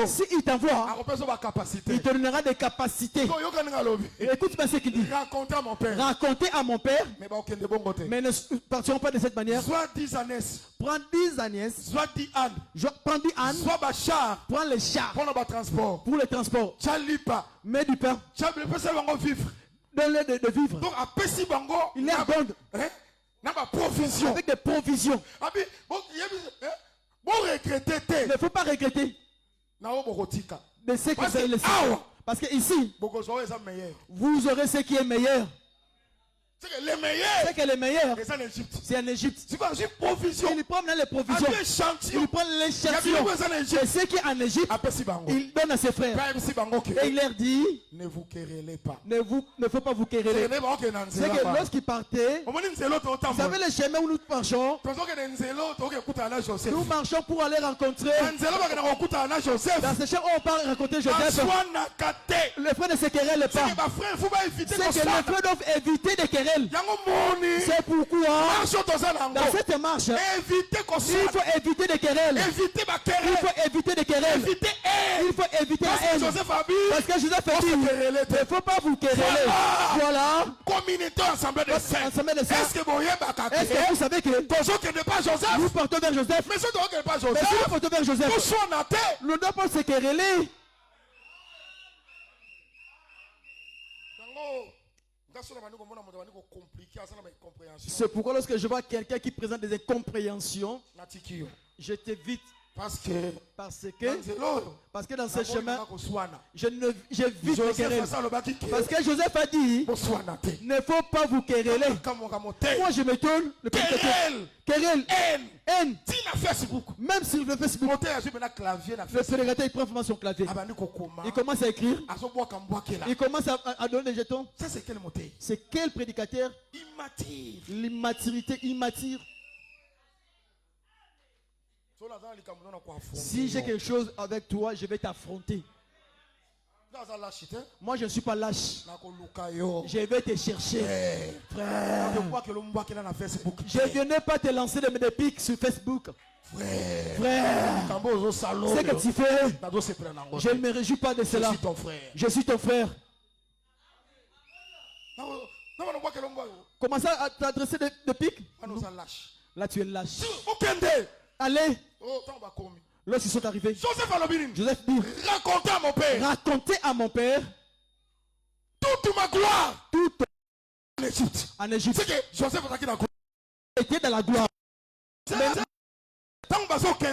Si il t'envoie, il te donnera des capacités. Écoute bien ce qu'il dit. Racontez à mon père. Mais ne partirons pas de cette manière. Prends 10 agnès. Prends 10 ânes. Prends les chars. Pour le transport. Mets du pain. Donne-les de vivre. Il est bon. Avec des provisions. Il ne faut pas regretter de ce que vous allez laisser. Parce que ici, vous aurez ce qui est meilleur. C'est que les meilleurs, c'est en Égypte. Il prend les provisions. Il prend l'échantillon. Et ce qui est en Égypte, il donne à ses frères. Et il leur dit, ne vous querellez pas. Ne faut pas vous quereller. C'est que lorsqu'il partait, vous savez le chemin où nous marchons. Nous marchons pour aller rencontrer. Dans ce chemin où on part rencontrer Joseph. Les frères ne se querellent pas. C'est que les frères doivent éviter de quereller. C'est pourquoi dans cette marche, il faut éviter de querelles. Il faut éviter de querelles. Il faut éviter la haine. Parce que Joseph a dit, il ne faut pas vous quereller. Voilà. Est-ce que vous savez que nous portons vers Joseph? Mais si nous portons vers Joseph, nous ne devons pas se quereller. C'est pourquoi lorsque je vois quelqu'un qui présente des incompréhensions, je t'évite. Parce que dans ce chemin, j'évite les querelles. Parce que Joseph a dit, ne faut pas vous quereller. Moi je me tourne, le querelle, haine. Même sur le Facebook, le prédicateur il prend vraiment son clavier. Il commence à écrire. Il commence à donner des jetons. C'est quel prédicateur? L'immaturité, immature. Si j'ai quelque chose avec toi, je vais t'affronter. Moi, je ne suis pas lâche. Je vais te chercher. Frère. Je ne viens pas te lancer des pics sur Facebook. Frère. C'est que tu fais. Je ne me réjouis pas de cela. Je suis ton frère. Commence à t'adresser des pics. Là, tu es lâche. Allez. Lorsqu'ils sont arrivés, Joseph dit, racontez à mon père toute ma gloire. En Égypte. C'est que Joseph était dans la gloire.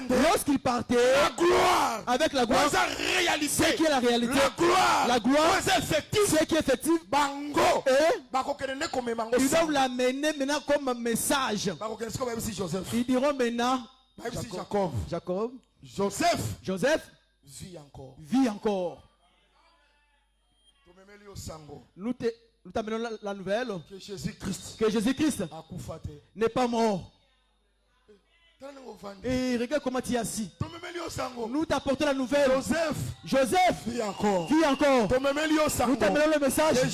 Lorsqu'il partait avec la gloire, c'est qui est la réalité. La gloire, c'est qui est effectif. Et ils doivent l'amener maintenant comme message. Ils diront maintenant, Jacob, Joseph vit encore. Nous t'amenons la nouvelle que Jésus-Christ n'est pas mort. Et regarde comment tu es assis. Nous t'apportons la nouvelle. Joseph vit encore. Nous t'amenons le message que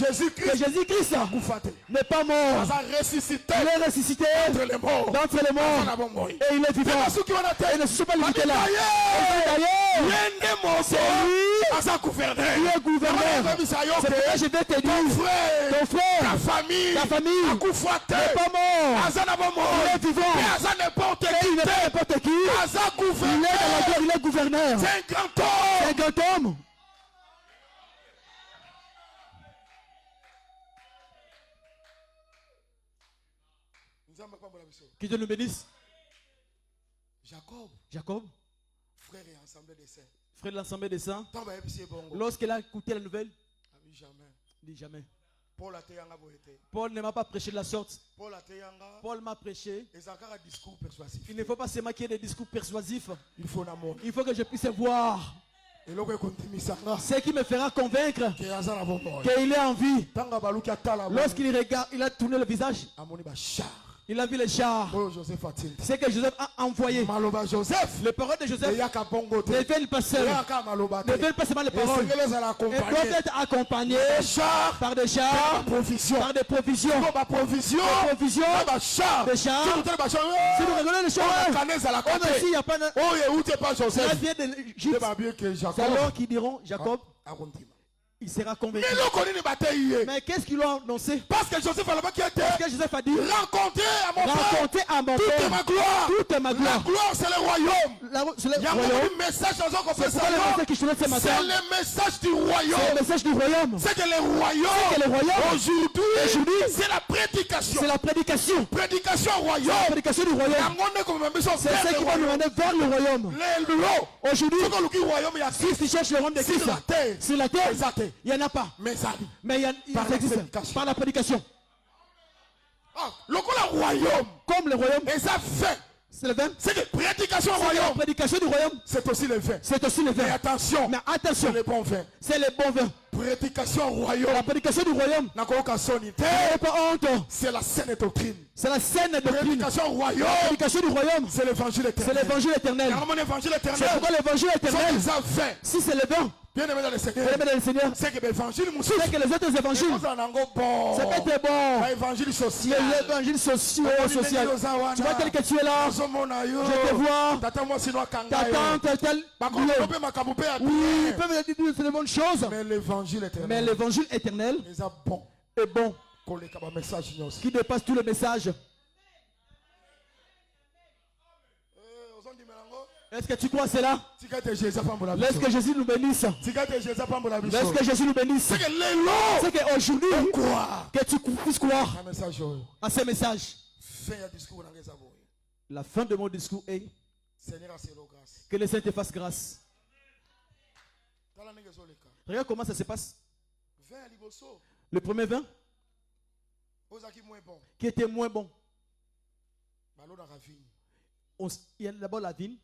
Jésus-Christ n'est pas mort. Il est ressuscité d'entre les morts. Et il est vivant. Et ne se sont pas limités là. C'est lui. Il est gouverneur. C'est pourquoi je vais te dire, ton frère, ta famille n'est pas mort. Il est vivant. Il n'est pas n'importe qui. Il est dans la guerre, il est gouverneur. C'est un grand homme. Que Dieu nous bénisse. Jacob, frère de l'Assemblée des saints, lorsqu'il a écouté la nouvelle, dit jamais. Paul ne m'a pas prêché de la sorte. Paul m'a prêché. Il ne faut pas se maquiller des discours persuasifs. Il faut que je puisse voir ce qui me fera convaincre qu'il est en vie. Lorsqu'il regarde, il a tourné le visage. Il a vu les chars. C'est que Joseph a envoyé. Les paroles de Joseph ne viennent pas seules. Ne viennent pas seulement les paroles. Elles doivent être accompagnées par des chars, par des provisions. Des chars. Si nous regardons les chars, il n'y a pas de... Ça vient de l'Égypte. C'est alors qu'ils diront, Jacob, il sera convaincu. Mais qu'est-ce qu'ils l'ont annoncé? Parce que Joseph a dit, rencontrer à mon père toute ma gloire. Toute ma gloire. La gloire, c'est le royaume. C'est le message c'est le message du royaume. C'est le message du royaume. C'est que le royaume, aujourd'hui, c'est la prédication. C'est la prédication. Prédication royaume. Prédication du royaume. C'est ce qui va nous mener vers le royaume. Aujourd'hui, si tu cherches le royaume de Christ sur la terre, il n'y en a pas. Mais il existe par la prédication. Le royaume. Comme le royaume. Et ça fait. C'est le vin. C'est que prédication au royaume. La prédication du royaume. C'est aussi le vin. C'est aussi le vin. Mais attention. C'est le bon vin. C'est le bon vin. Prédication au royaume. La prédication du royaume. C'est la saine doctrine. C'est la saine doctrine. Prédication au royaume. La prédication du royaume. C'est l'évangile éternel. C'est l'évangile éternel. C'est pourquoi l'évangile éternel. Si c'est le vin. Bien aimé dans le Seigneur, c'est que l'évangile, c'est que les autres évangiles, c'est pas très bon. L'évangile social. L'évangile social. Tu vois tel que tu es là, je te vois. T'attends tel. Oui, ils peuvent me dire c'est des bonnes choses. Mais l'évangile éternel est bon. Qui dépasse tout le message. Est-ce que tu crois cela? Laisse que Jésus nous bénisse. Laisse que Jésus nous bénisse. C'est qu'aujourd'hui, que tu puisses croire à ce message. La fin de mon discours est que le Seigneur te fasse grâce. Regarde comment ça se passe. Le premier vin qui était moins bon. Il y a d'abord la vigne.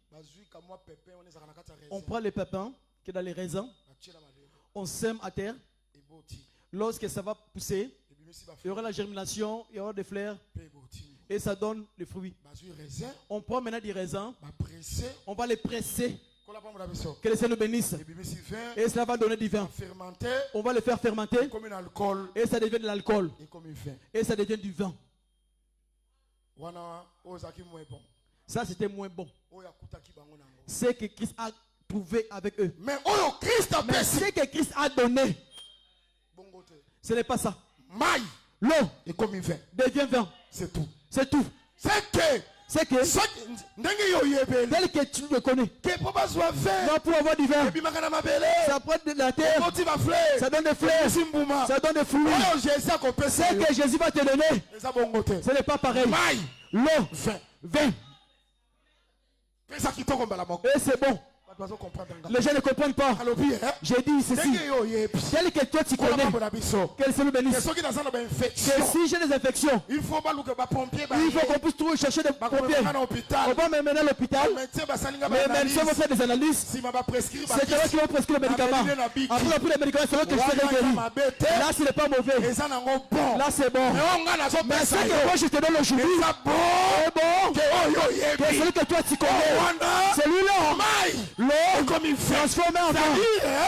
On prend les pépins qui est dans les raisins. On sème à terre. Lorsque ça va pousser, il y aura la germination, il y aura des fleurs. Et ça donne des fruits. On prend maintenant des raisins. On va les presser. Que le Seigneur nous bénisse. Et cela va donner du vin. On va le faire fermenter. Et ça devient de l'alcool. Et ça devient du vin. Ça c'était moins bon. C'est que Christ a prouvé avec eux. Mais ce que Christ a donné, ce n'est pas ça. L'eau devient vin. C'est tout. C'est tout. C'est que tel que tu le connais, non, pour avoir du vin, ça prend de la terre, ça donne des fleurs, ça donne des fruits. C'est que Jésus va te donner, ce n'est pas pareil. L'eau, vin. Et c'est bon. Les gens ne comprennent pas. J'ai dit ceci. Tel que toi tu connais, que le Seigneur bénisse. Que si j'ai des infections, il faut qu'on puisse trouver chercher des pompiers. On va m'emmener à l'hôpital. Les médecins vont faire des analyses. C'est eux qui vont prescrire le médicament. Après on a pris les médicaments, c'est eux que je serai guéri. Là ce n'est pas mauvais. Là c'est bon. Mais ce que moi je te donne aujourd'hui est bon. Que celui que toi tu connais, celui-là. L'eau transformée en vin.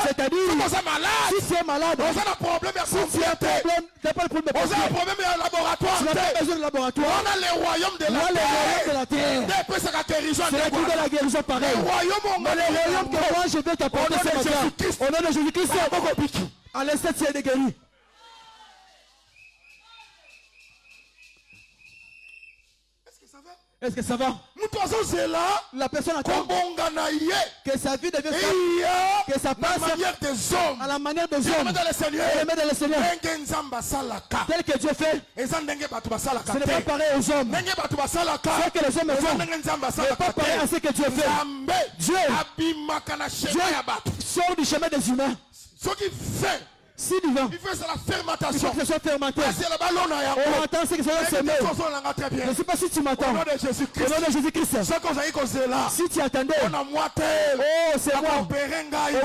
C'est-à-dire, si tu es malade, si tu as un problème, tu n'as pas le problème de papier. Tu n'as pas besoin de laboratoire. On a le royaume de la terre. C'est la guérison de la guérison pareil. Mais le royaume que moi je vais t'apporter ce matin, au nom de Jésus-Christ, à l'instant tu es guéri. Est-ce que ça va? La personne attend que sa vie devienne stable, que ça passe à la manière des hommes. Et le mettre dans le Seigneur. Tel que Dieu fait, ce n'est pas pareil aux hommes. Ce que les hommes font n'est pas pareil à ce que Dieu fait. Dieu sort du chemin des humains. Si du vin. Il fait la fermentation. Il faut que ce soit fermenté. On entend ce que ça va semer. Je ne sais pas si tu m'entends. Au nom de Jésus-Christ. Au nom de Jésus-Christ. Si tu attendais. Oh, c'est moi. On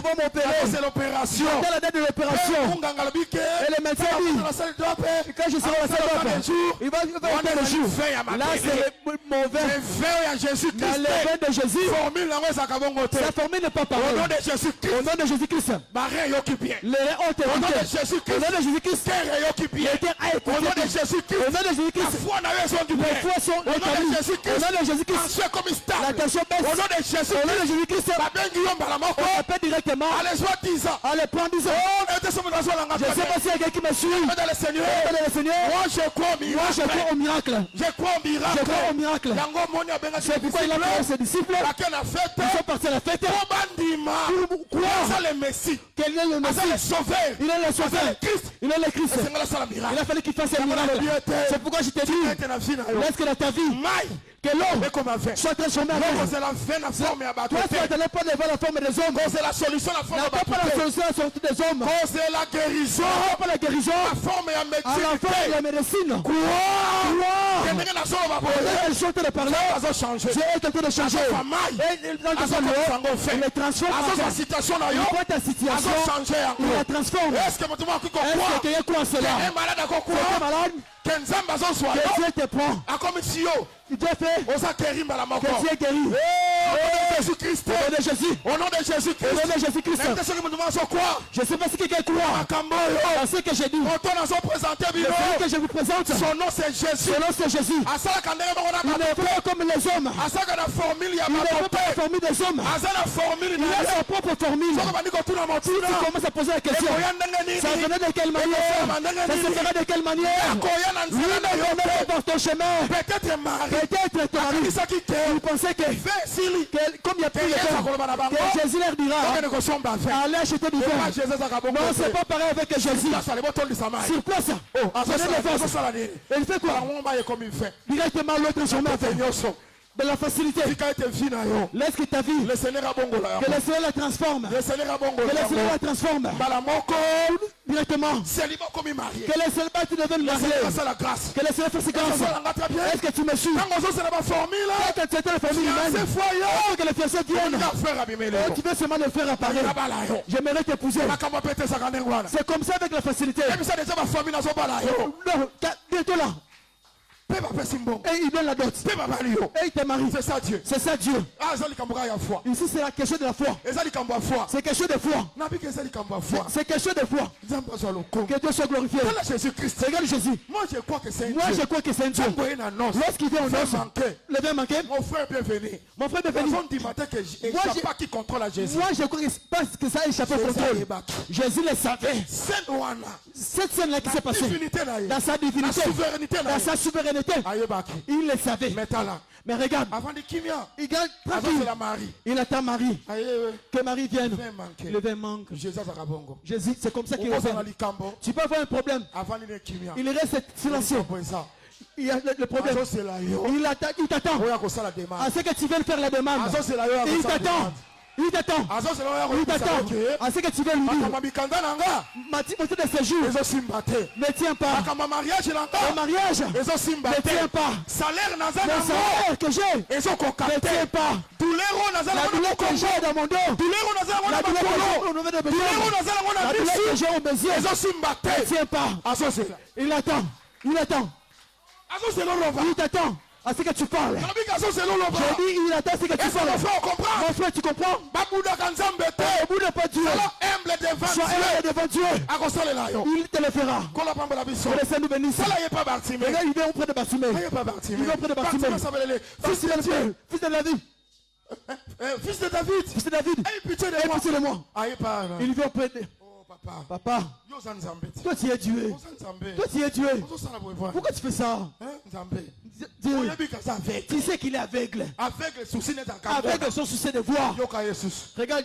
va m'opérer. C'est l'opération. Dans la date de l'opération. Et le médecin dit, quand je serai à la salle d'opération, il va faire le jour. Là, c'est mon vin. Dans le vin de Jésus. Sa formule n'est pas pareille. Au nom de Jésus-Christ. Au nom de Jésus-Christ. Les reins ont été au nom de écoutés. Jésus-Christ. Au nom de Jésus-Christ. Le cœur a écouté. Au nom de Jésus-Christ. Au nom de Jésus-Christ. La foi n'a raison du Les Père. foi sont Au nom de Jésus-Christ. Au nom de Jésus-Christ. Tension comme stable. La tension baisse. Au nom de Jésus-Christ. Au nom de Jésus-Christ. On appelle directement. Allez, soit 10 ans. Allez, prends 10 ans. Je ne sais pas s'il y a quelqu'un qui me suit. Dans le Seigneur. Moi, je crois au miracle. Moi, je crois au miracle. Je crois au miracle. Je crois au miracle. C'est pourquoi il a pris ses disciples. Ils sont partis à la fête. Quoi ça le Messie? Quel est le Messie? Le Sauveur. Il est le Sauveur. Il est le Christ. Il a fallu qu'il fasse un miracle. C'est pourquoi je t'ai dit, laisse que dans ta vie, que l'homme soit transformé en homme. Toi, tu n'attendais pas devant la forme des hommes. C'est la solution, la forme pas la solution à la sortie des hommes. C'est la guérison. Pas la guérison. La forme et la médecine. À la forme de la médecine. Quoi? Elle chante de parler. Dieu est en train de changer. Il les transforme. Il prend ta situation. Il la transforme. Est-ce que quelqu'un croit en cela? C'est malade. Que Dieu te prend. Dieu fait. Que Dieu est guéri. Au nom de Jésus-Christ. Au nom de Jésus. Au nom de Jésus-Christ. Au nom de Jésus-Christ. Je ne sais pas si quelqu'un croit dans ce que j'ai dit. Celui que je vous présente. Son nom c'est Jésus. Son nom c'est Jésus. Il n'est pas comme les hommes. Il n'est pas la formule des hommes. Il a sa propre formule. Si tu commences à poser la question, ça venait de quelle manière? Ça se fera de quelle manière? Lui ne pas par ton chemin. Peut-être ton mari. Il pensait que comme il n'y a plus de temps, que Jésus leur dira, allez acheter du vin. Non, c'est pas pareil avec Jésus. Sur place, prenez les vases. Il fait quoi? Directement l'autre chemin. De la facilité. Laisse que ta vie. Le Seigneur a bongo là. Que le Seigneur la transforme. Le Seigneur a bongo là. Que le Seigneur la transforme. Directement. Que le Seigneur tu deviennes marié. Que le Seigneur fasse grâce. Est-ce que tu me suis? Quand tu étais la famille humaine. Que le fiancé vienne. Tu veux seulement le faire apparaître. J'aimerais t'épouser. C'est comme ça avec la facilité. Non, bientôt là. Et il donne la dot. Et il te marie. C'est ça Dieu. C'est ça Dieu. Ici c'est la question de la foi. C'est quelque chose de foi. C'est quelque chose de foi. Que Dieu soit glorifié. Regarde Jésus. Moi je crois que c'est un Dieu. Lorsqu'il vient au noces, le vin manquait. Mon frère est bienvenu. Moi je crois que ça a échappé au contrôle. Jésus le savait. Cette scène là qui s'est passée. Dans sa divinité. Dans sa souveraineté. Il le savait. Mais regarde. Il garde tranquille. Il attend Marie. Que Marie vienne. Le vin manque. Jésus, c'est comme ça qu'il revient. Tu peux avoir un problème. Il reste silencieux. Il y a le problème. Il t'attend. À ce que tu viennes faire la demande. Il t'attend. Il t'attend. Il t'attend. À ce que tu veux lui dire. Ma moitié de séjour. Ne tiens pas. Le mariage. Ne tiens pas. Le salaire que j'ai. Ne tiens pas. La douleur que j'ai dans mon dos. La douleur que j'ai au bézier. Ne tiens pas. Il attend. Il attend. Il t'attend. À ce que tu parles. J'ai dit, il attend ce que tu parles. Mon frère, tu comprends? Au bout de pas Dieu. Sois humble devant Dieu. Il te le fera. Que le Seigneur nous bénisse. Regarde, il vient auprès de Bartimée. Il vient auprès de Bartimée. Fils de David. Fils de David. Fils de David. Aie pitié de moi. Il vient auprès de... Papa, toi tu es Dieu. Toi tu es Dieu. Pourquoi tu fais ça? Dieu. Tu sais qu'il est aveugle. Aveugle, son souci de voir. Regarde,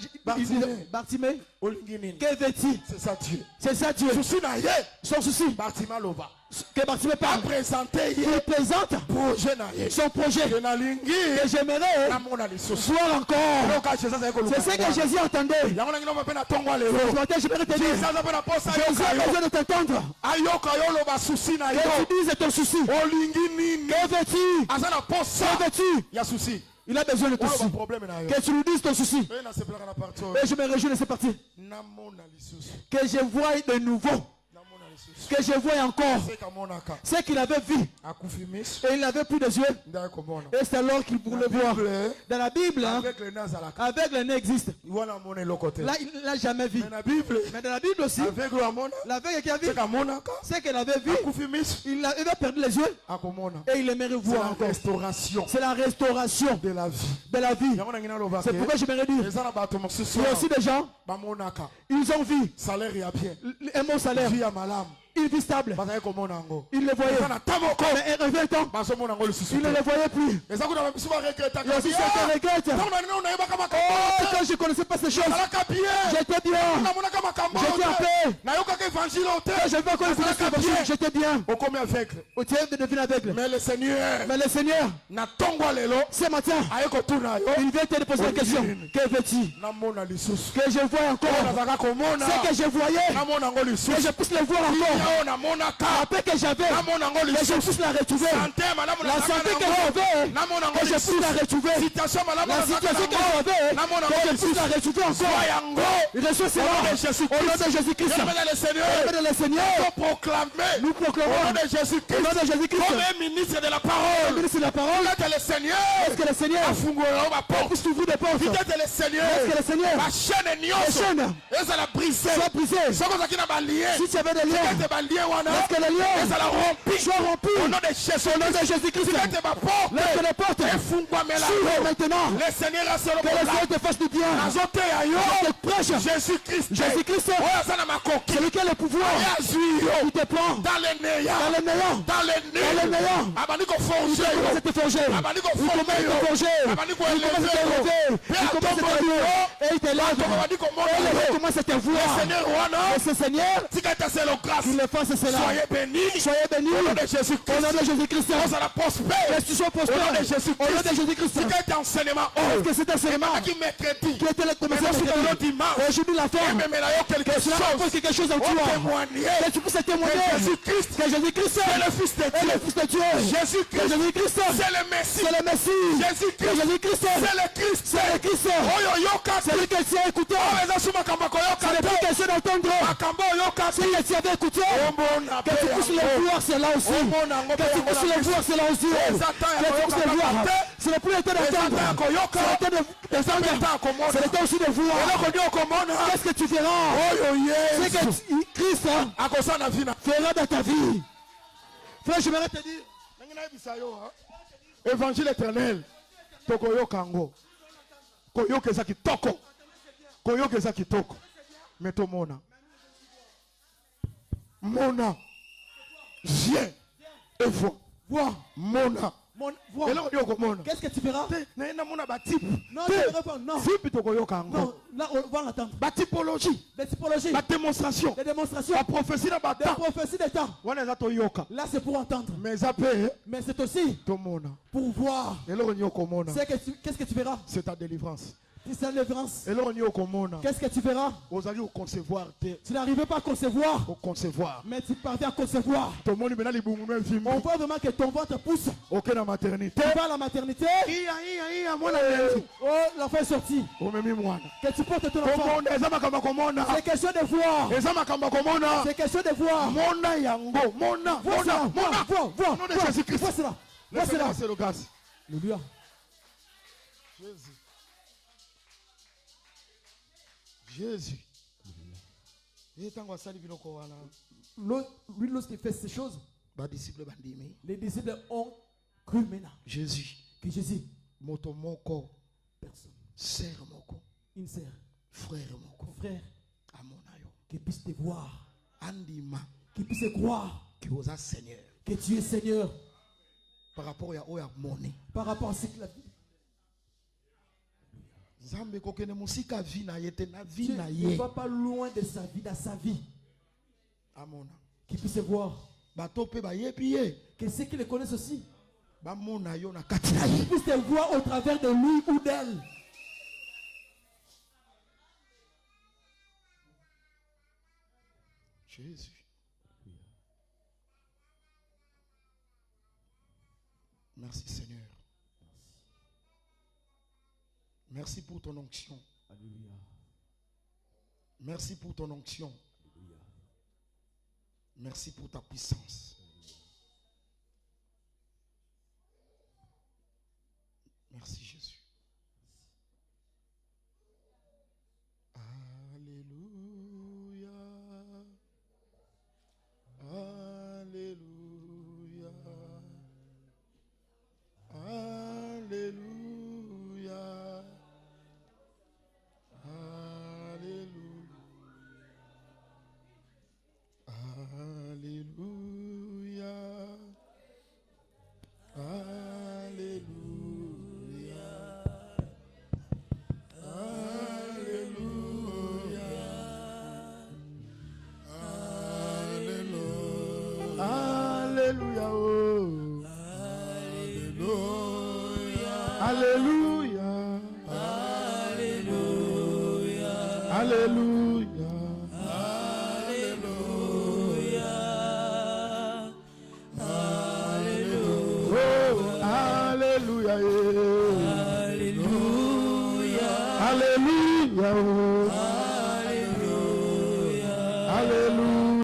Bartimée. Que veux-tu? C'est ça Dieu. C'est ça Dieu. Son souci. que Bartimée parle. Il présente son projet. Et j'aimerais voir encore. C'est ce que Jésus entendait. Ce matin, j'aimerais te dire. Jésus a besoin de t'entendre. Que tu dises ton souci. Que veux-tu? Que veux-tu? Il a besoin de ton souci. Que tu lui dises ton souci. Et je me réjouis de cette partie. Que je voie de nouveau. Que je vois encore ce qu'il avait vu et il n'avait plus de yeux et c'est alors qu'il pouvait le voir. Dans la Bible, avec le nez existe. Là il n'a jamais vu. Mais dans la Bible aussi, l'aveugle qui a vu ce qu'il avait vu, il avait perdu les yeux et il aimerait voir encore. C'est la restauration de la vie. C'est pourquoi je me dire, il y a aussi des gens, ils ont vu un bon salaire, une vie stable. Il le voyait. Mais un revient temps. Il ne le voyait plus. Il y a aussi ceux qui regrettent. Oh, quand je ne connaissais pas ces choses, j'étais bien. J'étais en paix. Quand je vais encore l'évangile, j'étais bien. Au tiers de devenir aveugle. Mais le Seigneur, ce matin, il vient te poser la question. Que veux-tu? Que je vois encore. Ce que je voyais, que je puisse le voir encore. La paix que j'avais, que je puisse la retrouver. La santé que j'avais, que je puisse la retrouver. La situation que j'avais, que je puisse la retrouver encore. Il reçoit cela au nom de Jésus-Christ. Le Seigneur, nous proclamons au nom de Jésus-Christ comme ministre de la parole. Est-ce que le Seigneur puisse t'ouvrir des portes? Est-ce que le Seigneur, la chaîne soit brisée? Si tu avais des liens, est-ce que les liens soient rompus au nom de Jésus-Christ? Laisse que les portes s'ouvrent maintenant. Que le Seigneur te fasse du bien. Je te prêche Jésus-Christ. C'est lequel le pouvoir qui te prend dans les néants. Il commence à te forger. Il commence à te forger. Il commence à te relever. Il commence à te relever. Et il te lève. Et il commence à te voir. Et ce Seigneur, qu'il le fasse cela. Soyez bénis. Au nom de Jésus-Christ. Que tu sois prospère. Au nom de Jésus-Christ. Est-ce que cet enseignement qui était le commencement aujourd'hui la forme, que cela apporte quelque chose en toi, que tu puisses témoigner que Jésus-Christ est le Fils de Dieu. Jésus-Christ c'est le Messie. Jésus-Christ c'est le Christ. Celui que tu as écouté, ce n'est plus question d'entendre ce que tu avais écouté. Que tu puisses le voir, c'est là aussi. Que tu puisses le voir, c'est là aussi. Que tu puisses le voir. Ce n'est plus le temps d'entendre. C'est le temps aussi de voir. Qu'est-ce que tu verras? C'est que Christ fera dans ta vie. Frère, je m'arrête de dire. Évangile éternel. Tokoyo kango. Koyo kezaki toko. Koyo kezaki toko. Meto mona. Mona. Viens. Et vois. Mona. Qu'est-ce que tu verras? Non, non. Là, on va l'entendre. La typologie. La démonstration. La prophétie des temps. Là, c'est pour entendre. Mais c'est aussi pour voir. Qu'est-ce que tu verras? C'est ta délivrance. C'est la délivrance. Qu'est-ce que tu verras? Tu n'arrives pas à concevoir. Mais tu parviens à concevoir. On voit vraiment que ton ventre pousse. Tu vas à la maternité. Oh, l'enfant est sorti. Que tu portes ton enfant. C'est question de voir. C'est question de voir. Vois cela. C'est le gaz. Alléluia. Jésus. Lui, lorsqu'il fait ces choses, les disciples ont cru maintenant. Jésus. Que Jésus. Personne. Sœur moko. Une sœur. Frère moko. Frère. Amonayo. Qui puisse te voir. Andima. Qui puisse croire. Seigneur. Que tu es Seigneur. Par rapport à monnaie. Par rapport à ce que la vie. Dieu ne va pas loin de sa vie, dans sa vie. Amona. Qui puisse voir. Que ceux qui le connaissent aussi puissent te voir au travers de lui ou d'elle. Jésus. Merci Seigneur. Merci pour ton onction. Alléluia. Merci pour ton onction. Alléluia. Merci pour ta puissance. Merci Jésus. Alléluia. Alléluia. Alléluia. Alléluia. Alléluia. Alléluia. Alléluia. Alléluia. Alléluia. Alléluia.